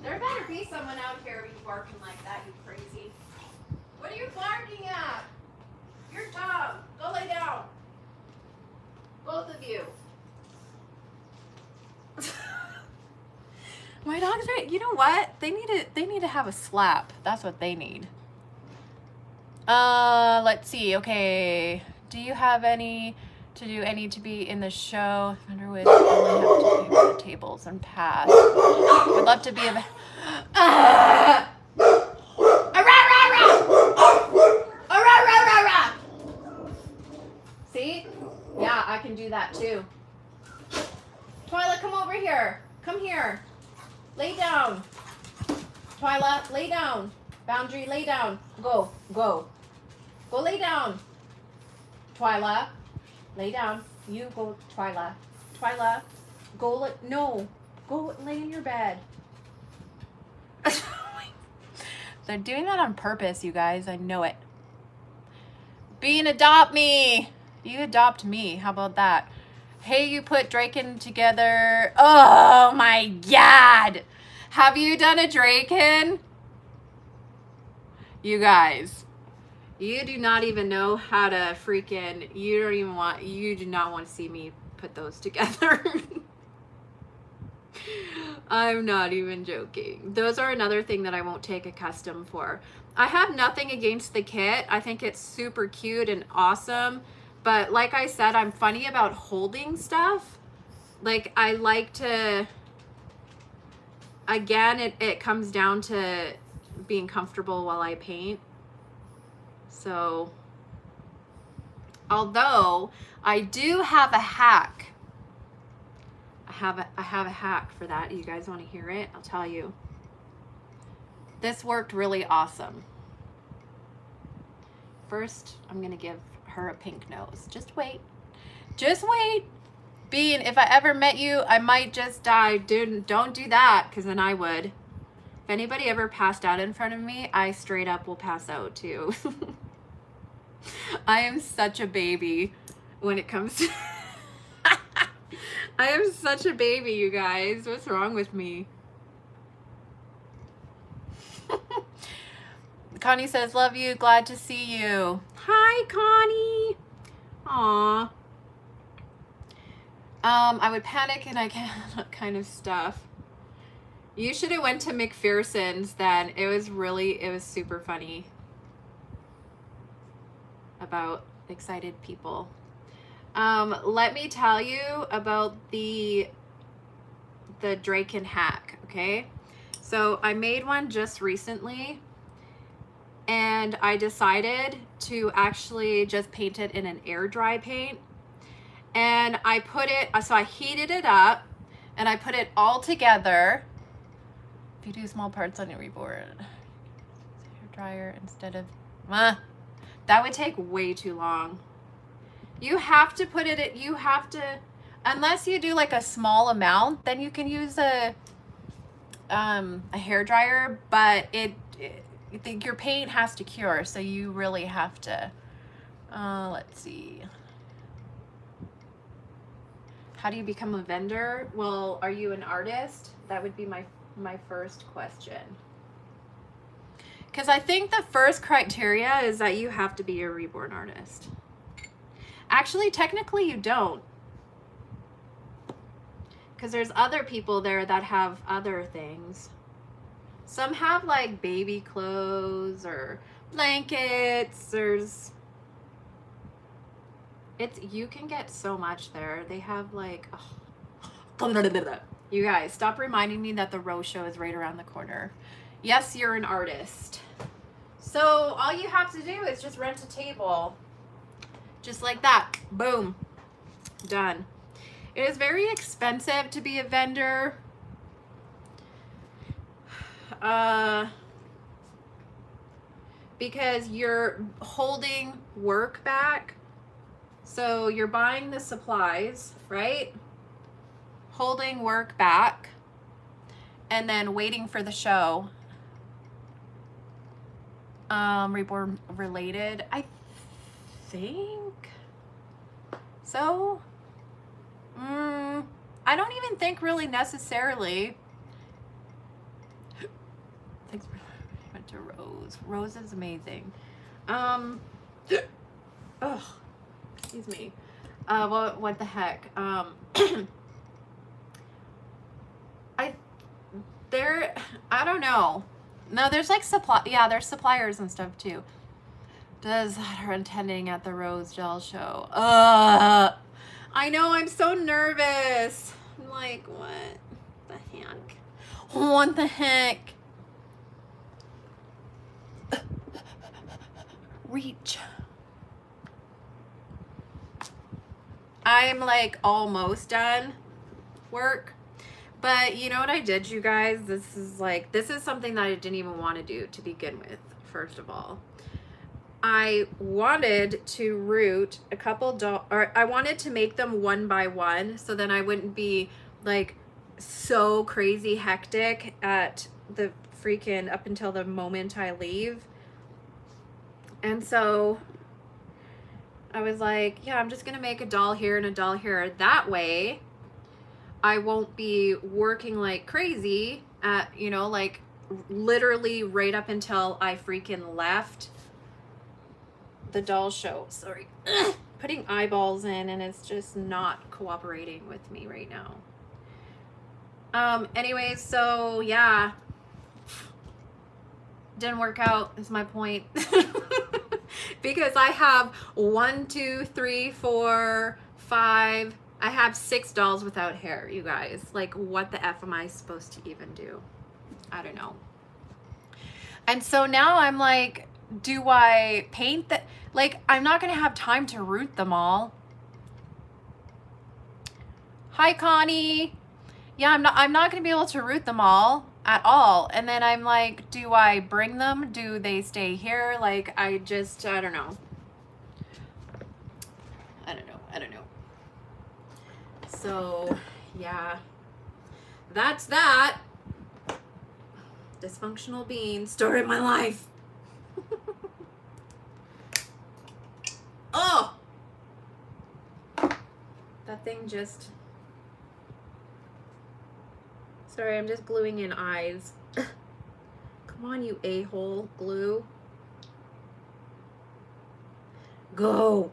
There better be somebody someone out here be barking like that, you crazy. What are you barking at? You're Tom. Go lay down. Both of you. My dogs are, you know what? They need to have a slap. That's what they need. Let's see. Okay. Do you have any to be in the show? Under which only have to pay for the tables and pass. Would love to be a See? Yeah, I can do that too. Twyla, come over here. Come here. Lay down. Twyla, lay down. Boundary, lay down. Go, go. Go lay down. Twyla, lay down. You go, Twyla. Twyla, go, no. Go lay in your bed. They're doing that on purpose, you guys. I know it. Bean, adopt me. You adopt me. How about that? Hey, you put Draken together. Oh my God. Have you done a Draken? You guys, you do not even know how to freaking, you do not want to see me put those together. I'm not even joking. Those are another thing that I won't take a custom for. I have nothing against the kit. I think it's super cute and awesome. But like I said, I'm funny about holding stuff. Like I like to, again, it comes down to being comfortable while I paint. So, although I do have a hack. I have a hack for that. You guys want to hear it? I'll tell you. This worked really awesome. First, I'm going to give her a pink nose. Just wait. Just wait. Bean, if I ever met you, I might just die. Dude, don't do that, because then I would. If anybody ever passed out in front of me, I straight up will pass out too. I am such a baby when it comes to... I am such a baby, you guys. What's wrong with me? Connie says, love you. Glad to see you. Hi, Connie. Aw. I would panic and I can't kind of stuff. You should have went to McPherson's then. It was super funny about excited people. Let me tell you about the Draken hack, okay? So I made one just recently and I decided to actually just paint it in an air dry paint. And I put it, so I heated it up and I put it all together. If you do small parts on your reborn, hair dryer instead of, that would take way too long. You have to put it, you have to, unless you do like a small amount, then you can use a hair dryer, but your paint has to cure, so you really have to, let's see. How do you become a vendor? Well, are you an artist? That would be my first question. Because I think the first criteria is that you have to be a reborn artist. Actually, technically you don't. Because there's other people there that have other things. Some have like baby clothes or blankets. You can get so much there. They have like, oh. You guys, stop reminding me that the Rose Show is right around the corner. Yes, you're an artist. So all you have to do is just rent a table. Just like that. Boom. Done. It is very expensive to be a vendor. Because you're holding work back. So you're buying the supplies, right? Holding work back. And then waiting for the show. Reborn related, I think so. I don't even think really necessarily. thanks for went to Rose. Rose is amazing. Oh, excuse me. What the heck? I don't know. No, there's like there's suppliers and stuff too. Does that are attending at the Rose Doll show. I know, I'm so nervous. I'm like, what the heck? What the heck? Reach. I'm like almost done work. But you know what I did, you guys? This is something that I didn't even want to do to begin with, first of all. I wanted to root a couple I wanted to make them one by one, so then I wouldn't be like so crazy hectic at the freaking up until the moment I leave. And so I was like, yeah, I'm just gonna make a doll here and a doll here. That way I won't be working like crazy at, you know, like literally right up until I freaking left the doll show. Sorry. Putting eyeballs in and it's just not cooperating with me right now. Anyways, so yeah. Didn't work out is my point. Because I have 1, 2, 3, 4, 5. I have 6 dolls without hair, you guys. Like, what the F am I supposed to even do? I don't know. And so now I'm like, do I paint that? Like, I'm not gonna have time to root them all. Hi, Connie. Yeah, I'm not gonna be able to root them all at all. And then I'm like, do I bring them? Do they stay here? Like, I don't know. I don't know. So, yeah. That's that. Dysfunctional bean, story of my life. Oh! That thing just... Sorry, I'm just gluing in eyes. Come on, you a-hole. Glue. Go!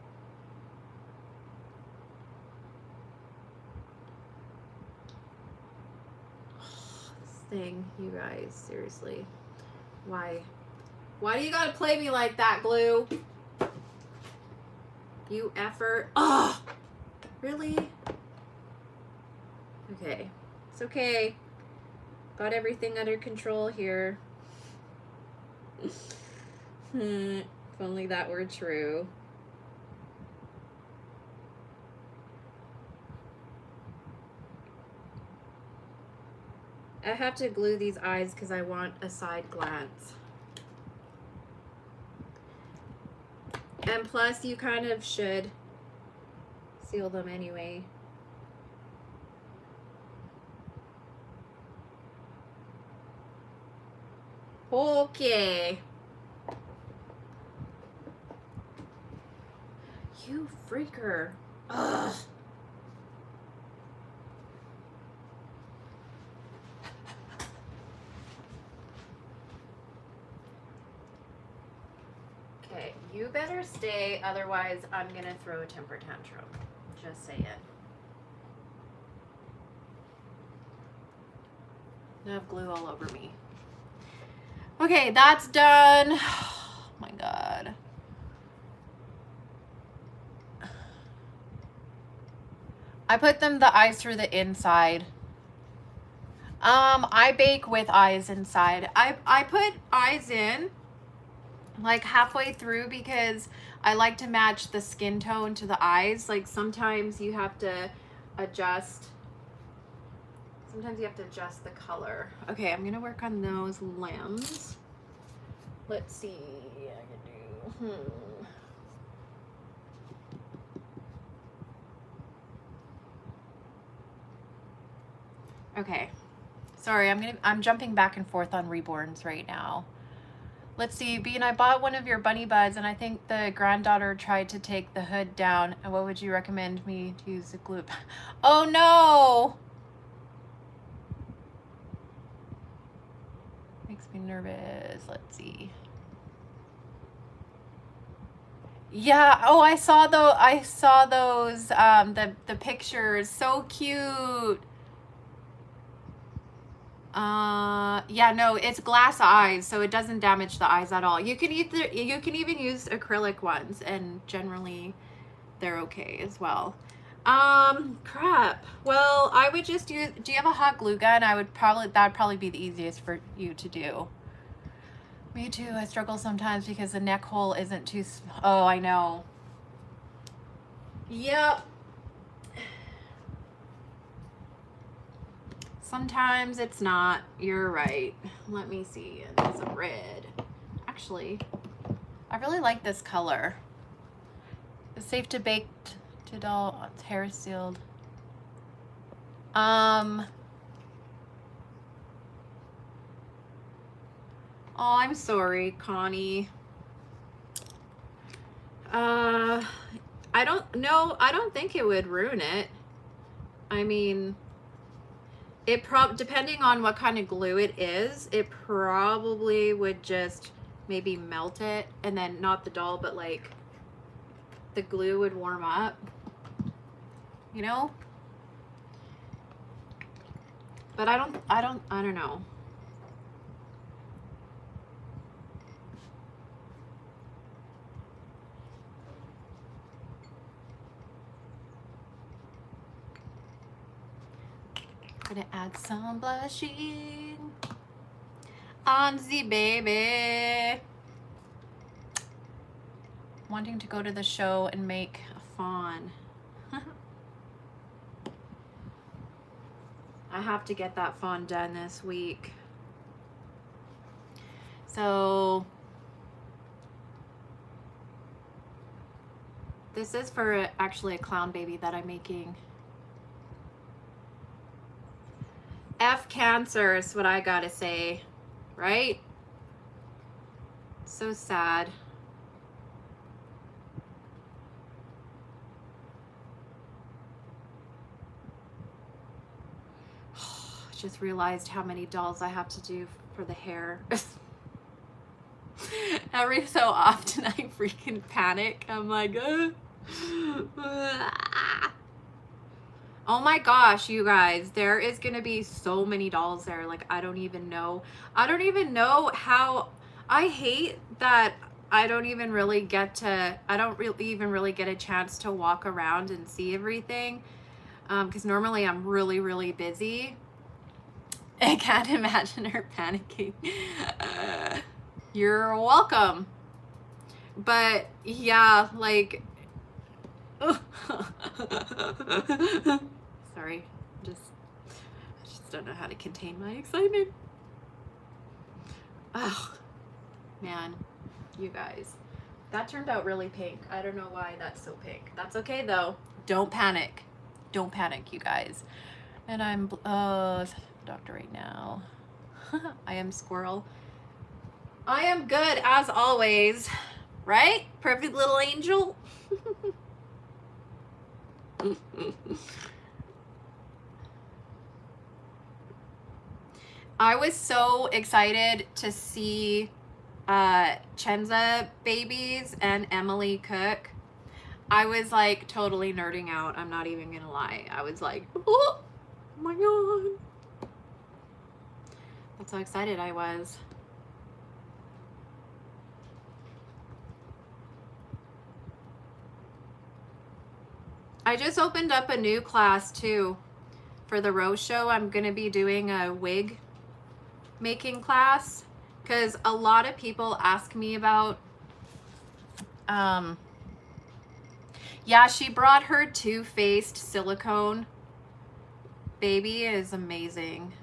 This thing, you guys, seriously. Why? Why do you gotta play me like that, glue? You effort. Oh! Really? Okay. It's okay. Got everything under control here. If only that were true. I have to glue these eyes because I want a side glance. And plus, you kind of should seal them anyway. Okay. You freaker. Ugh. Okay, you better stay, otherwise I'm gonna throw a temper tantrum. Just saying. I have glue all over me. Okay, that's done. Oh my God. I put the eyes through the inside. I bake with eyes inside. I put eyes in like halfway through because I like to match the skin tone to the eyes. Like sometimes you have to adjust. Sometimes you have to adjust the color. Okay, I'm gonna work on those limbs. Let's see. I can do. Okay. Sorry, I'm jumping back and forth on reborns right now. Let's see, Bean, I bought one of your bunny buds and I think the granddaughter tried to take the hood down. And what would you recommend me to use the glue? Oh no! Makes me nervous. Let's see. Yeah, oh, I saw those the pictures. So cute. Yeah, no, it's glass eyes, so it doesn't damage the eyes at all. You can even use acrylic ones, and generally they're okay as well. Crap. Well, I would just use, do you have a hot glue gun? That'd probably be the easiest for you to do. Me too. I struggle sometimes because the neck hole isn't too oh, I know. Yep. Sometimes it's not. You're right. Let me see. It's a red. Actually, I really like this color. It's safe to bake to doll. It's hair sealed. Oh, I'm sorry, Connie. I don't think it would ruin it. I mean, depending on what kind of glue it is, it probably would just maybe melt it, and then not the doll, but like the glue would warm up, you know? But I don't know. Gonna add some blushing on the baby. Wanting to go to the show and make a fawn. I have to get that fawn done this week. So this is for actually a clown baby that I'm making. F cancer is what I gotta say, right? So sad. Just realized how many dolls I have to do for the hair. Every so often I freaking panic. I'm like, oh my gosh, you guys, there is gonna be so many dolls there. Like, I don't even know how. I hate that I don't even really get to, even really get a chance to walk around and see everything, because normally I'm really busy. I can't imagine her panicking. You're welcome. But yeah, like, sorry, I just don't know how to contain my excitement. Oh man, you guys, that turned out really pink. I don't know why that's so pink. That's okay though. Don't panic, you guys. And I'm doctor right now. I am squirrel. I am good as always, right? Perfect little angel. I was so excited to see Chenza babies and Emily cook. I was like totally nerding out. I'm not even gonna lie. I was like, oh my god. That's how excited I was. I just opened up a new class too. For the Rose Show, I'm going to be doing a wig making class, because a lot of people ask me about, yeah, she brought her two-faced silicone baby. It is amazing.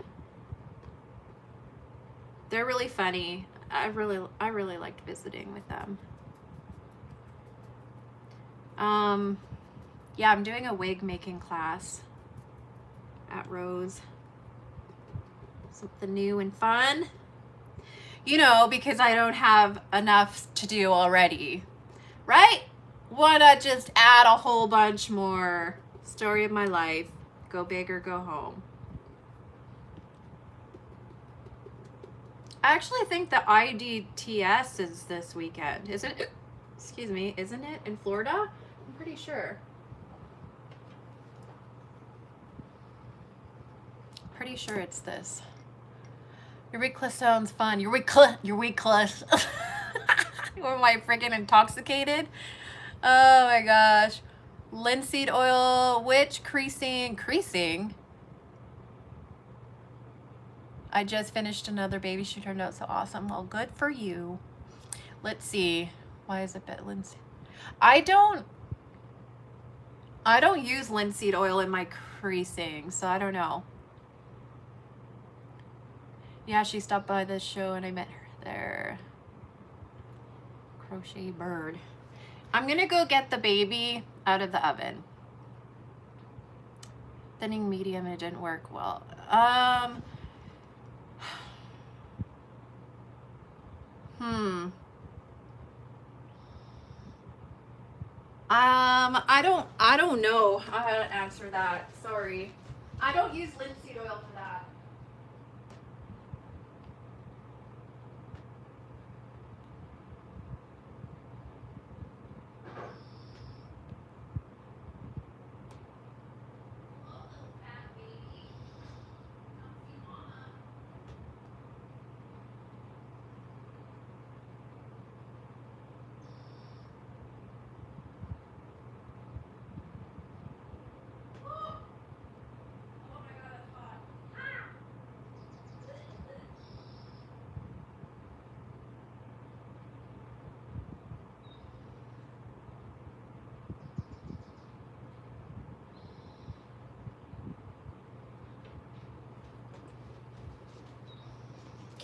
They're really funny. I really liked visiting with them. Yeah, I'm doing a wig making class at Rose. Something new and fun. You know, because I don't have enough to do already, right? Wanna just add a whole bunch more. Story of my life. Go big or go home. I actually think the IDTS is this weekend. Isn't it? Excuse me, isn't it? In Florida? I'm pretty sure. Pretty sure it's this. Eureka sounds fun. Eureka. Or am I freaking intoxicated? Oh my gosh. Linseed oil, which creasing? I just finished another baby. She turned out so awesome. Well, good for you. Let's see. Why is it bit linseed? I don't use linseed oil in my creasing, so I don't know. Yeah, she stopped by this show and I met her there. Crochet bird. I'm gonna go get the baby out of the oven. Thinning medium, it didn't work well. I don't know how to answer that. Sorry. I don't use linseed oil for that.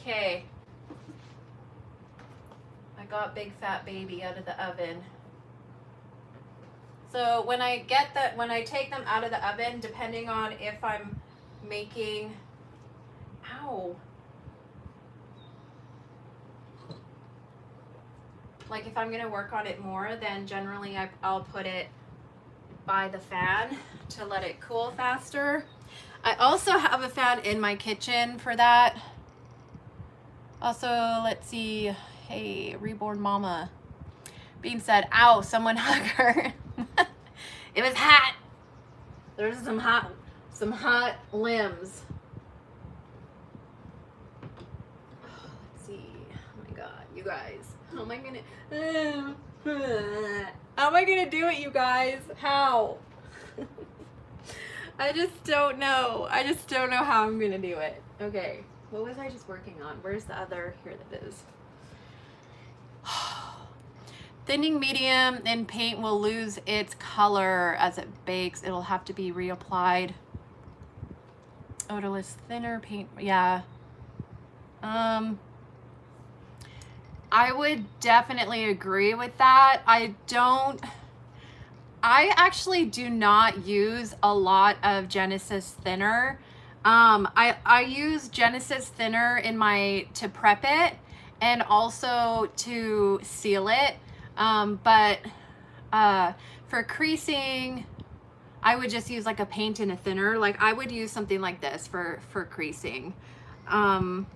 Okay, I got big fat baby out of the oven. So when I take them out of the oven, depending on if I'm making, ow, like if I'm gonna work on it more, then generally I'll put it by the fan to let it cool faster. I also have a fan in my kitchen for that. Also, let's see. Hey, reborn mama. Bean said, ow, someone hug her. It was hot. There's some hot limbs. Oh, let's see. Oh my God, you guys. How am I gonna do it, you guys? How? I just don't know. I just don't know how I'm gonna do it. Okay. What was I just working on? Where's the other? Here it is. Thinning medium in paint will lose its color as it bakes. It'll have to be reapplied. Odorless thinner paint. Yeah. I would definitely agree with that. I actually do not use a lot of Genesis thinner. I use Genesis thinner to prep it and also to seal it. But for creasing, I would just use like a paint and a thinner. Like I would use something like this for creasing. But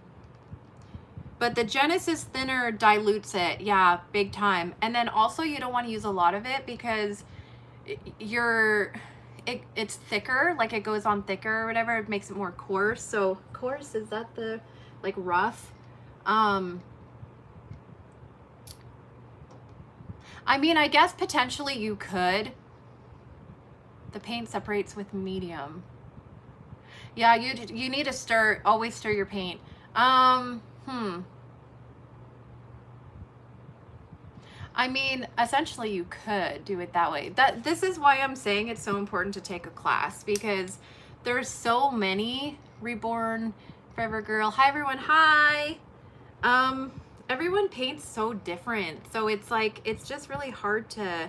the Genesis thinner dilutes it. Yeah, big time. And then also you don't want to use a lot of it because it's thicker, like it goes on thicker or whatever. It makes it more coarse. So coarse, is that the like rough? I mean, I guess potentially you could. The paint separates with medium. Yeah, you need to always stir your paint. I mean, essentially you could do it that way. This is why I'm saying it's so important to take a class, because there's so many. Reborn Forever Girl. Hi everyone, hi. Everyone paints so different. So it's like, it's just really hard to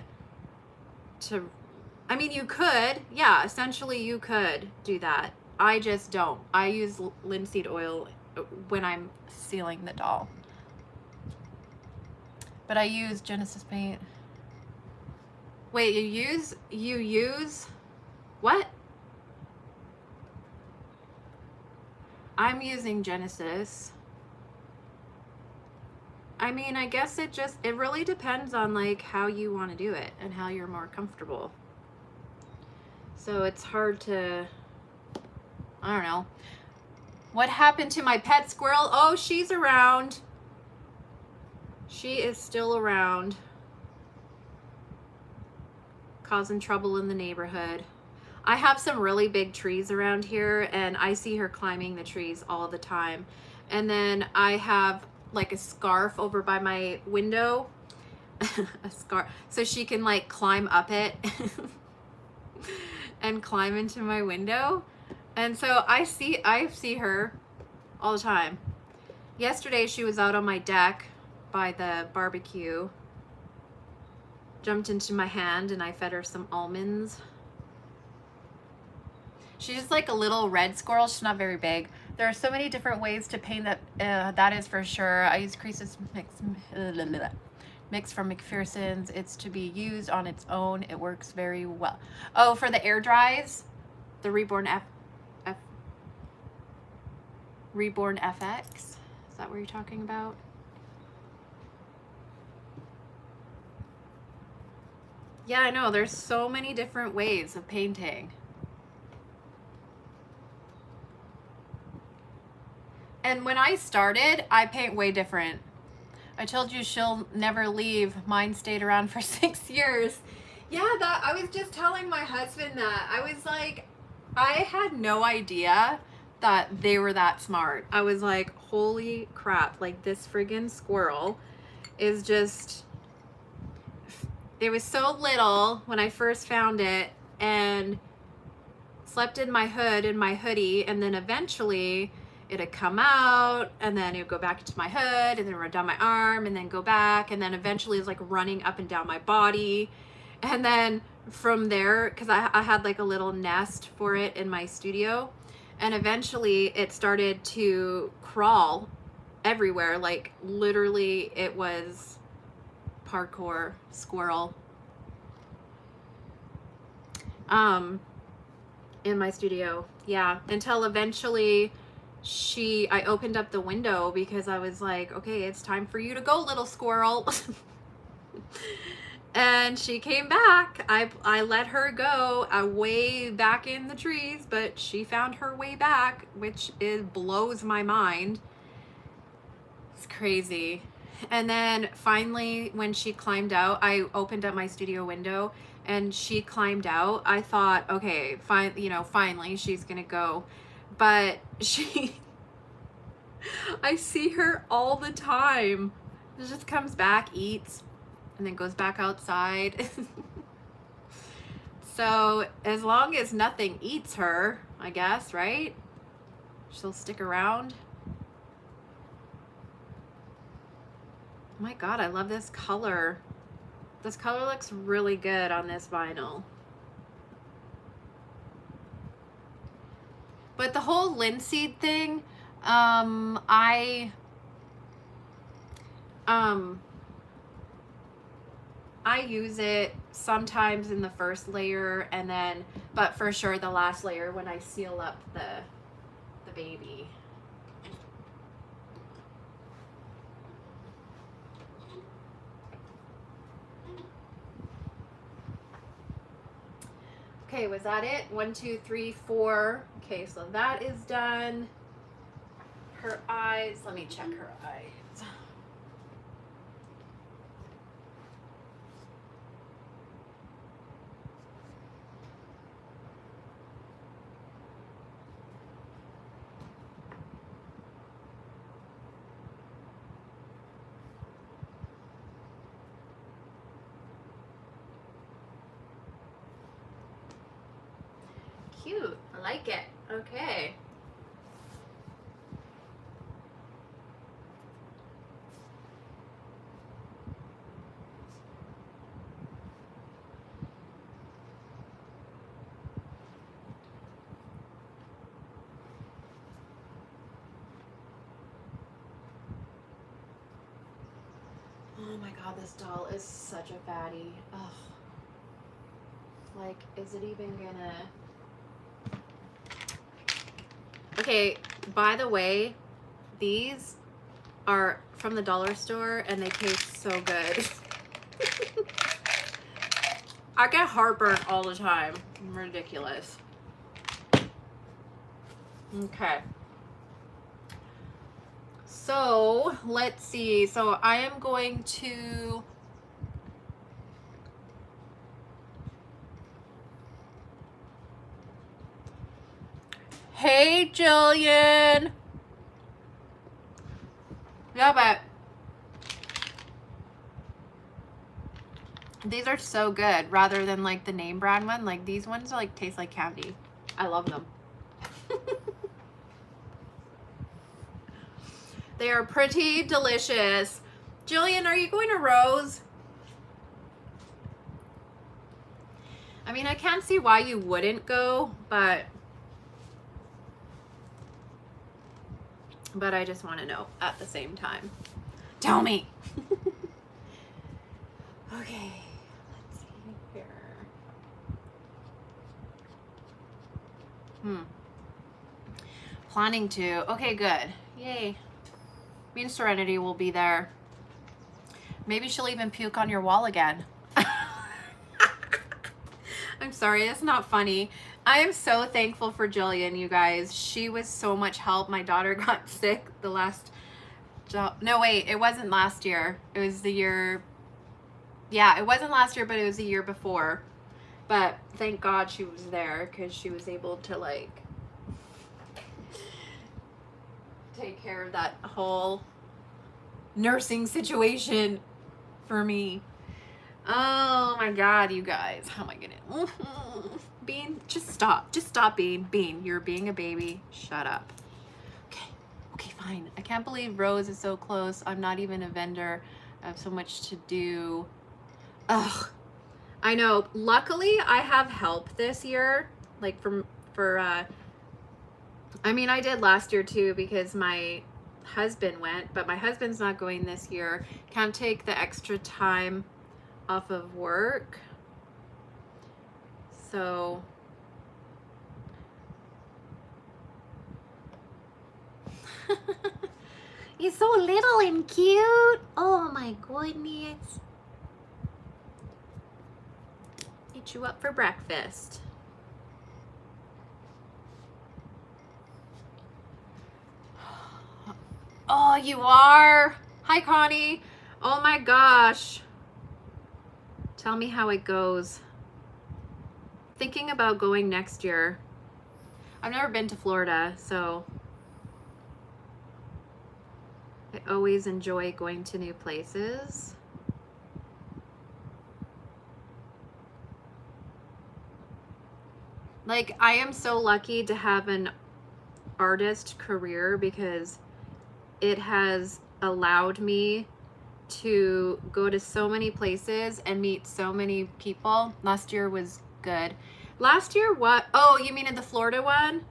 I mean, you could, yeah, essentially you could do that. I just don't. I use linseed oil when I'm sealing the doll. But I use Genesis paint. Wait, you use what? I'm using Genesis. I mean, I guess it really depends on like how you want to do it and how you're more comfortable. So it's hard to, I don't know. What happened to my pet squirrel? Oh, she's around. She is still around, causing trouble in the neighborhood. I have some really big trees around here, and I see her climbing the trees all the time. And then I have like a scarf over by my window, a scarf, so she can like climb up it and climb into my window. And so I see her all the time. Yesterday she was out on my deck by the barbecue, jumped into my hand, and I fed her some almonds. She's just like a little red squirrel. She's not very big. There are so many different ways to paint that. That is for sure. I use creases mix from McPherson's. It's to be used on its own. It works very well. Oh, for the air dries, the Reborn Reborn FX. Is that what you're talking about? Yeah, I know. There's so many different ways of painting. And when I started, I paint way different. I told you she'll never leave. Mine stayed around for 6 years. Yeah, that I was just telling my husband that. I was like, I had no idea that they were that smart. I was like, holy crap, like this friggin' squirrel is just, it was so little when I first found it and slept in my hood in my hoodie, and then eventually it'd come out, and then it would go back into my hood, and then run down my arm, and then go back, and then eventually it was like running up and down my body. And then from there, because I had like a little nest for it in my studio, and eventually it started to crawl everywhere. Like literally it was parkour squirrel in my studio. Yeah, until eventually I opened up the window because I was like, okay, it's time for you to go, little squirrel. And she came back. I let her go way back in the trees, but she found her way back, which blows my mind. It's crazy. And then finally, when she climbed out, I opened up my studio window and she climbed out. I thought, okay, fine, finally she's gonna go. But I see her all the time. She just comes back, eats, and then goes back outside. So as long as nothing eats her, I guess, right? She'll stick around. Oh my God, I love this color. This color looks really good on this vinyl. But the whole linseed thing, I use it sometimes in the first layer, and then, but for sure the last layer when I seal up the baby. Okay, was that it? 1, 2, 3, 4. Okay, so that is done. Her eyes, let me check her eyes. Cute, I like it. Okay. Oh my God, this doll is such a fatty. Ugh. Like, is it even gonna... Okay, by the way, these are from the dollar store and they taste so good. I get heartburn all the time. Ridiculous. Okay. So let's see. So I am going to Hey Jillian. Yeah, but these are so good rather than like the name brand one. Like these ones like taste like candy. I love them. They are pretty delicious. Jillian, are you going to Rose? I mean, I can't see why you wouldn't go, but I just want to know at the same time. Tell me. Okay, let's see here. Planning to. Okay, good. Yay. Me and Serenity will be there. Maybe she'll even puke on your wall again. I'm sorry, that's not funny. I am so thankful for Jillian, you guys. She was so much help. My daughter got sick the last job. No, wait, it wasn't last year. It was the year. Yeah, it wasn't last year, but it was the year before. But thank God she was there because she was able to like take care of that whole nursing situation for me. Oh my God, you guys. How am I gonna Bean, just stop. Just stop, Bean. Bean, you're being a baby. Shut up. Okay. Okay, fine. I can't believe Rose is so close. I'm not even a vendor. I have so much to do. Ugh. I know. Luckily, I have help this year. Like I mean, I did last year too because my husband went, but my husband's not going this year. Can't take the extra time off of work. So he's so little and cute. Oh my goodness. Eat you up for breakfast. Oh, you are? Hi, Connie. Oh my gosh. Tell me how it goes. Thinking about going next year. I've never been to Florida, so I always enjoy going to new places. Like, I am so lucky to have an artist career because it has allowed me to go to so many places and meet so many people. Last year was good. Last year, what? Oh, you mean in the Florida one?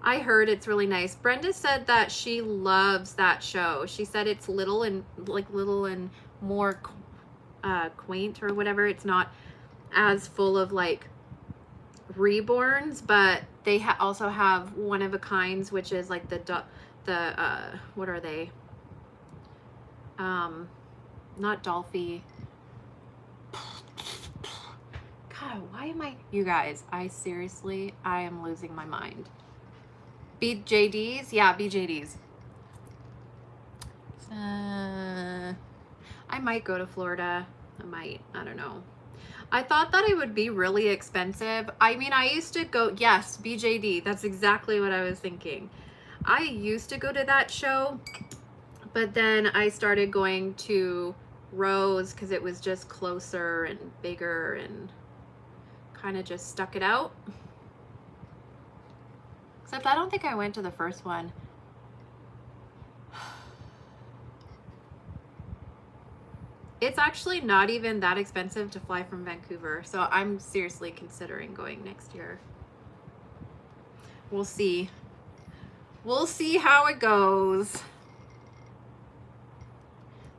I heard it's really nice. Brenda said that she loves that show. She said it's little and more quaint or whatever. It's not as full of like reborns, but they also have one of a kinds, which is like the what are they? Not Dolphy. God, why am I? You guys, I am losing my mind. BJDs? Yeah, BJDs. I might go to Florida. I don't know. I thought that it would be really expensive. I mean, I used to go, yes, BJD. That's exactly what I was thinking. I used to go to that show, but then I started going to Rose because it was just closer and bigger and kind of just stuck it out. Except I don't think I went to the first one. It's actually not even that expensive to fly from Vancouver, so I'm seriously considering going next year. We'll see. We'll see how it goes.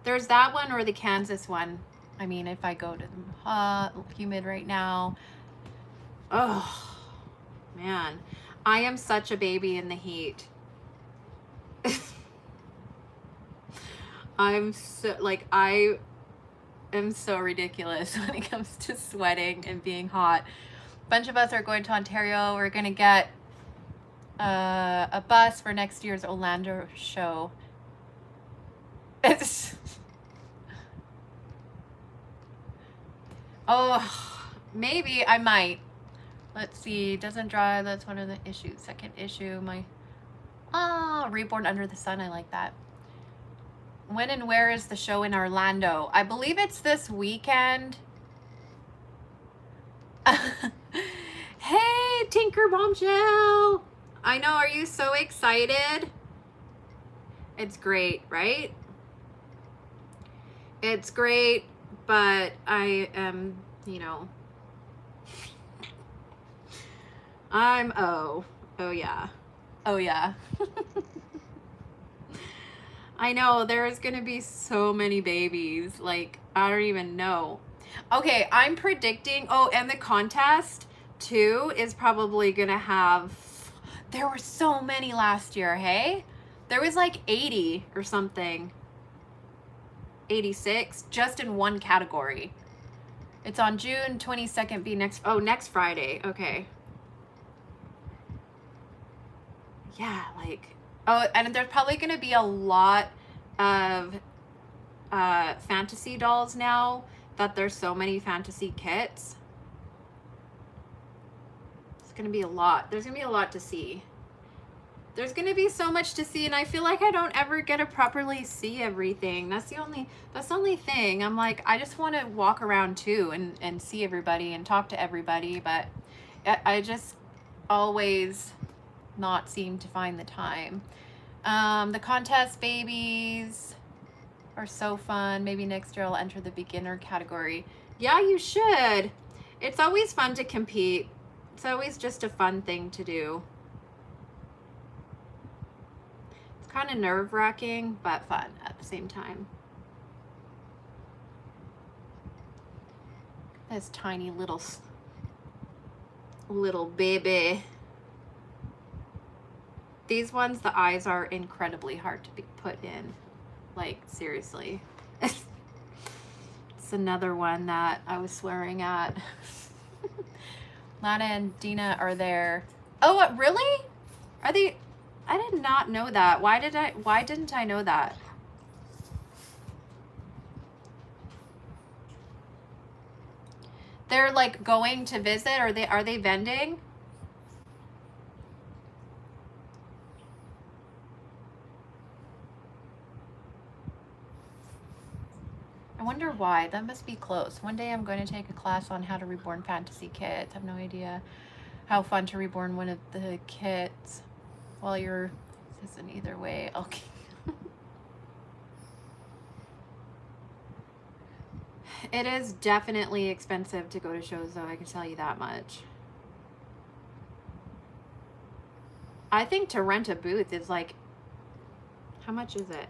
There's that one or the Kansas one. I mean, if I go to the hot, humid right now. Oh, man. I am such a baby in the heat. I'm so, like, I am so ridiculous when it comes to sweating and being hot. A bunch of us are going to Ontario. We're gonna get a bus for next year's Orlando show. It's oh, maybe I might. Let's see. Doesn't dry. That's one of the issues. Second issue. My Reborn Under the Sun. I like that. When and where is the show in Orlando? I believe it's this weekend. Hey, Tinker Bombshell. I know. Are you so excited? It's great, right? It's great, but I am, you know, I'm oh yeah. Oh yeah. I know there's gonna be so many babies. Like, I don't even know. Okay, I'm predicting, oh, and the contest too is probably gonna have, there were so many last year, hey? There was like 80 or something. 86 just in one category. It's on June 22nd, be next Friday. Okay. Yeah, like, oh, and there's probably going to be a lot of fantasy dolls now that there's so many fantasy kits. It's going to be a lot. There's going to be a lot to see. There's going to be so much to see, and I feel like I don't ever get to properly see everything. That's the only thing. I'm like, I just want to walk around too and see everybody and talk to everybody, but I just always not seem to find the time. The contest babies are so fun. Maybe next year I'll enter the beginner category. Yeah, you should. It's always fun to compete. It's always just a fun thing to do. It's kind of nerve-wracking, but fun at the same time. This tiny little baby. These ones, the eyes are incredibly hard to be put in. Like, seriously. It's another one that I was swearing at. Lana and Dina are there. Oh, what, really? Are they? I did not know that. Why didn't I know that? They're like going to visit, or are they vending? I wonder why. That must be close. One day I'm going to take a class on how to reborn fantasy kits. I have no idea how fun to reborn one of the kits while you're isn't either way. Okay. It is definitely expensive to go to shows, though, I can tell you that much. I think to rent a booth is like, how much is it?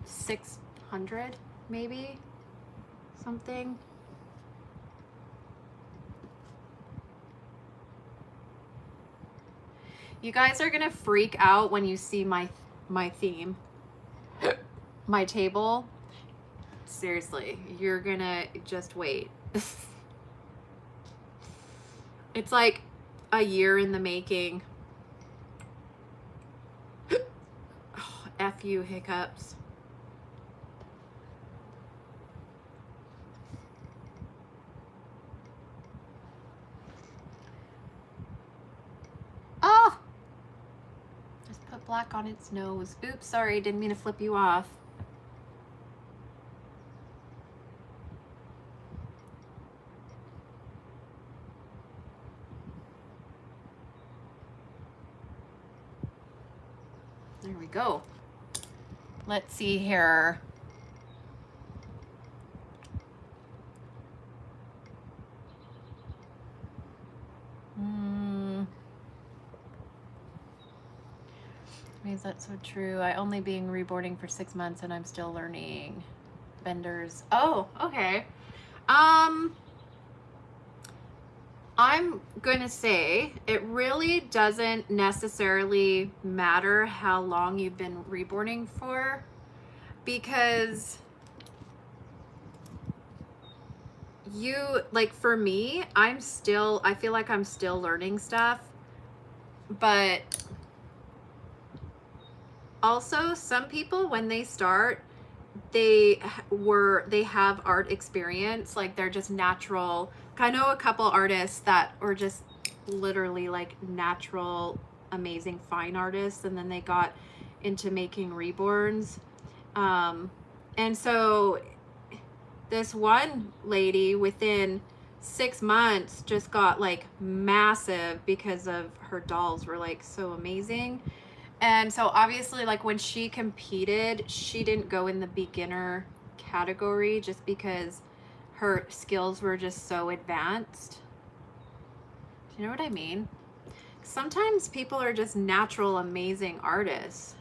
600 maybe? Something. You guys are gonna freak out when you see my theme. My table. Seriously, you're gonna just wait. It's like a year in the making. Oh, F you, hiccups. Oh! Just put black on its nose. Oops, sorry, didn't mean to flip you off. There we go. Let's see here. Is that so true? I only being reborning for 6 months and I'm still learning. Vendors. Oh, okay. I'm gonna say it really doesn't necessarily matter how long you've been reborning for. because you, like, for me, I feel like I'm still learning stuff, but also some people, when they start, they have art experience, like they're just natural. I know a couple artists that were just literally like natural, amazing fine artists, and then they got into making reborns. And so this one lady within 6 months just got like massive because of her dolls were like so amazing. And so obviously, like, when she competed, she didn't go in the beginner category just because her skills were just so advanced. Do you know what I mean? Sometimes people are just natural, amazing artists.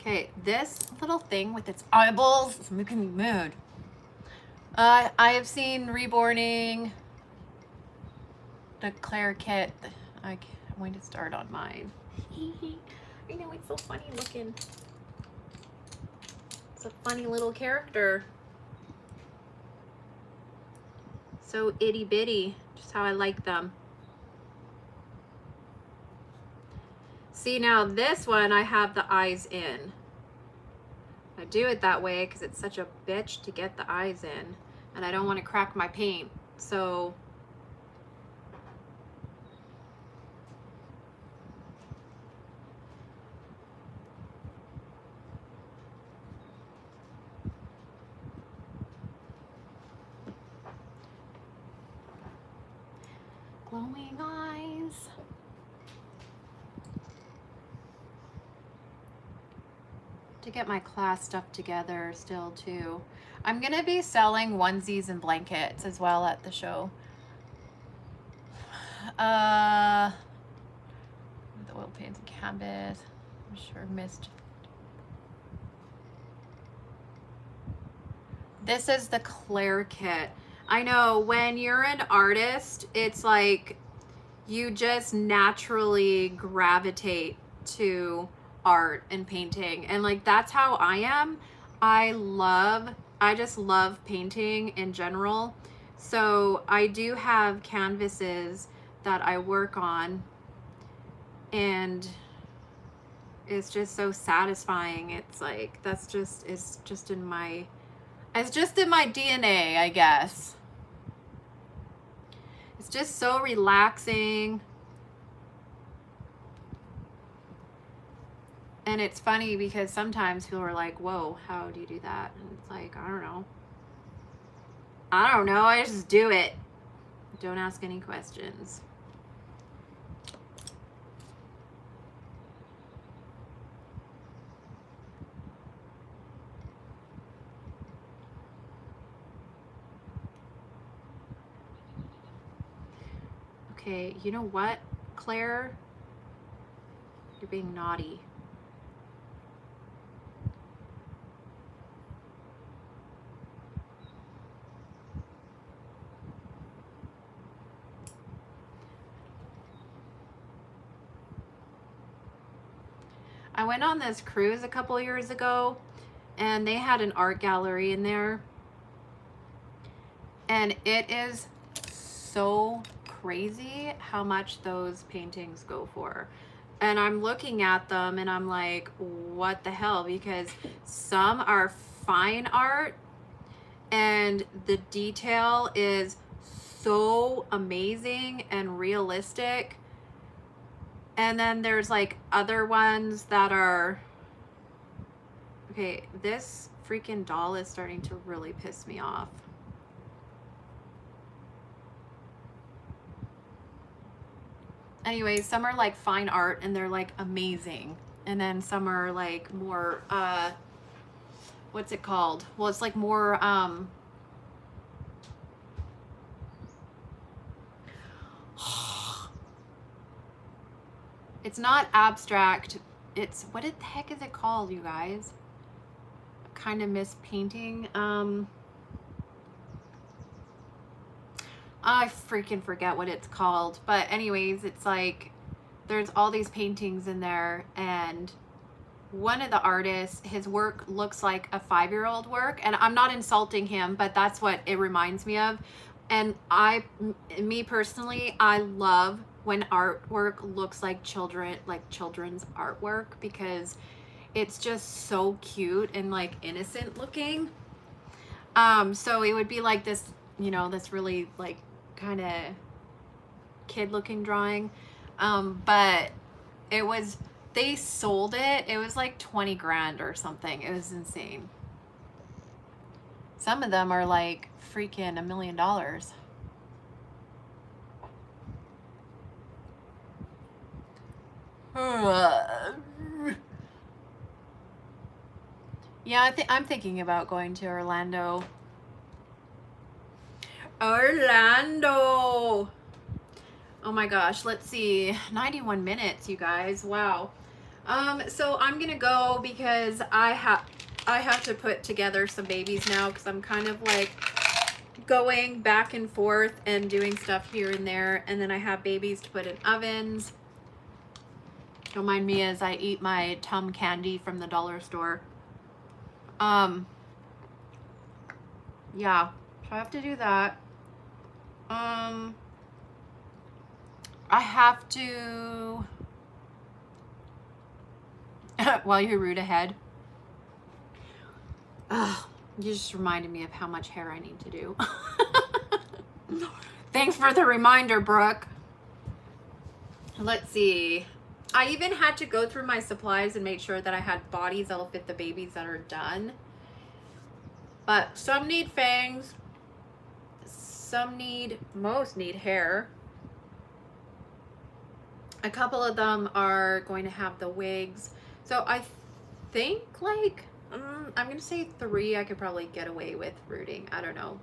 Okay, this little thing with its eyeballs is making me mad. I have seen reborning the Claire kit. I'm going to start on mine. I know, it's so funny looking. It's a funny little character. So itty bitty, just how I like them. See, now this one, I have the eyes in. I do it that way because it's such a bitch to get the eyes in, and I don't want to crack my paint. So glowing eyes. To get my class stuff together still too. I'm gonna be selling onesies and blankets as well at the show. The oil paints and canvas. I'm sure missed. This is the Claire kit. I know when you're an artist, it's like you just naturally gravitate to art and painting, and like that's how I am. I just love painting in general. So I do have canvases that I work on, and it's just so satisfying. It's like it's just in my DNA, I guess. It's just so relaxing. And it's funny because sometimes people are like, whoa, how do you do that? And it's like, I don't know. I just do it. Don't ask any questions. Okay, you know what, Claire? You're being naughty. I went on this cruise a couple years ago, and they had an art gallery in there, and it is so crazy how much those paintings go for. And I'm looking at them and I'm like, what the hell? Because some are fine art and the detail is so amazing and realistic. And then there's like other ones that are, okay, this freaking doll is starting to really piss me off. Anyways, some are like fine art and they're like amazing. And then some are like more, what's it called? Well, it's like more, it's not abstract. It's, what the heck is it called, you guys? kind of miss painting. I freaking forget what it's called, but anyways, it's like there's all these paintings in there, and one of the artists, his work looks like a 5-year-old work, and I'm not insulting him, but that's what it reminds me of. And me personally, I love when artwork looks like children's artwork, because it's just so cute and like innocent looking. So it would be like this, you know, this really like kind of kid looking drawing. But it was, they sold it. It was like 20 grand or something. It was insane. Some of them are like freaking $1 million. Yeah, I'm thinking about going to Orlando. Orlando. Oh my gosh, let's see. 91 minutes, you guys. Wow. So I'm gonna go because I have to put together some babies now, because I'm kind of like going back and forth and doing stuff here and there, and then I have babies to put in ovens. Don't mind me as I eat my Tum candy from the dollar store. Yeah, so I have to do that. I have to while you root ahead. You just reminded me of how much hair I need to do. Thanks for the reminder, Brooke. Let's see. I even had to go through my supplies and make sure that I had bodies that'll fit the babies that are done. But some need fangs. Most need hair. A couple of them are going to have the wigs. So I think like, I'm going to say 3 I could probably get away with rooting. I don't know.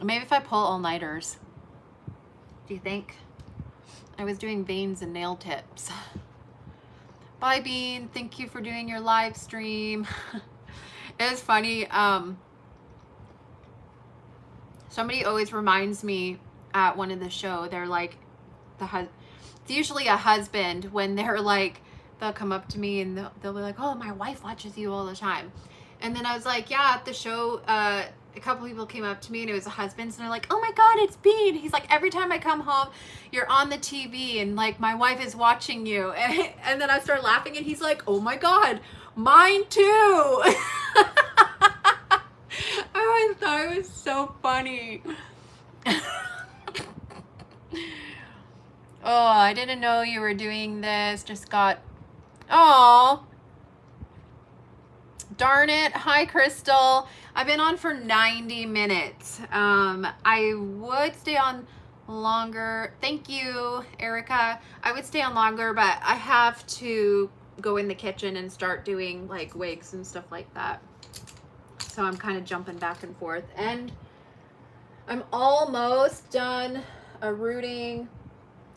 Maybe if I pull all-nighters. Do you think? I was doing veins and nail tips. Bye, Bean. Thank you for doing your live stream. It was funny. Somebody always reminds me at one of the show, they're like, it's usually a husband, when they're like, they'll come up to me and they'll be like, oh, my wife watches you all the time. And then I was like, yeah, at the show, a couple people came up to me and it was a husband, and they're like, oh my God, it's Bean. He's like, every time I come home, you're on the TV and like my wife is watching you. And then I start laughing and he's like, oh my God, mine too. I thought it was so funny. Oh, I didn't know you were doing this. Just got, oh, darn it. Hi, Crystal. I've been on for 90 minutes. I would stay on longer. Thank you, Erica. I would stay on longer, but I have to go in the kitchen and start doing like wigs and stuff like that. So I'm kind of jumping back and forth, and I'm almost done a rooting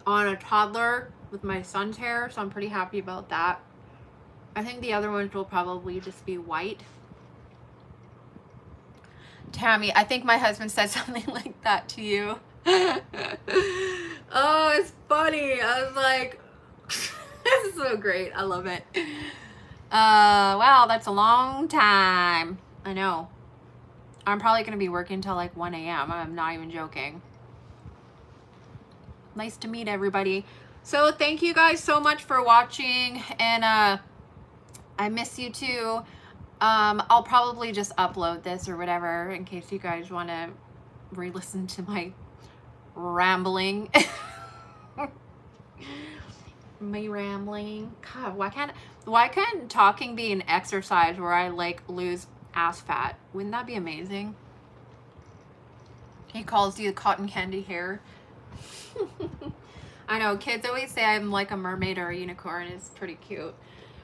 on a toddler with my son's hair, so I'm pretty happy about that. I think the other ones will probably just be white. Tammy, I think my husband said something like that to you. Oh, it's funny. I was like, this is so great. I love it. Wow, that's a long time. I know. I'm probably going to be working till like 1 a.m. I'm not even joking. Nice to meet everybody. So thank you guys so much for watching, and I miss you too. I'll probably just upload this or whatever in case you guys want to re-listen to my rambling. My rambling. God, why can't talking be an exercise where I like lose ass fat? Wouldn't that be amazing? He calls you cotton candy hair. I know, kids always say I'm like a mermaid or a unicorn. It's pretty cute.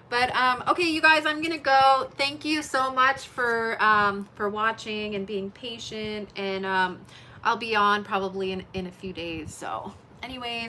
But okay, you guys, I'm gonna go. Thank you so much for watching and being patient, and I'll be on probably in a few days. So anyways.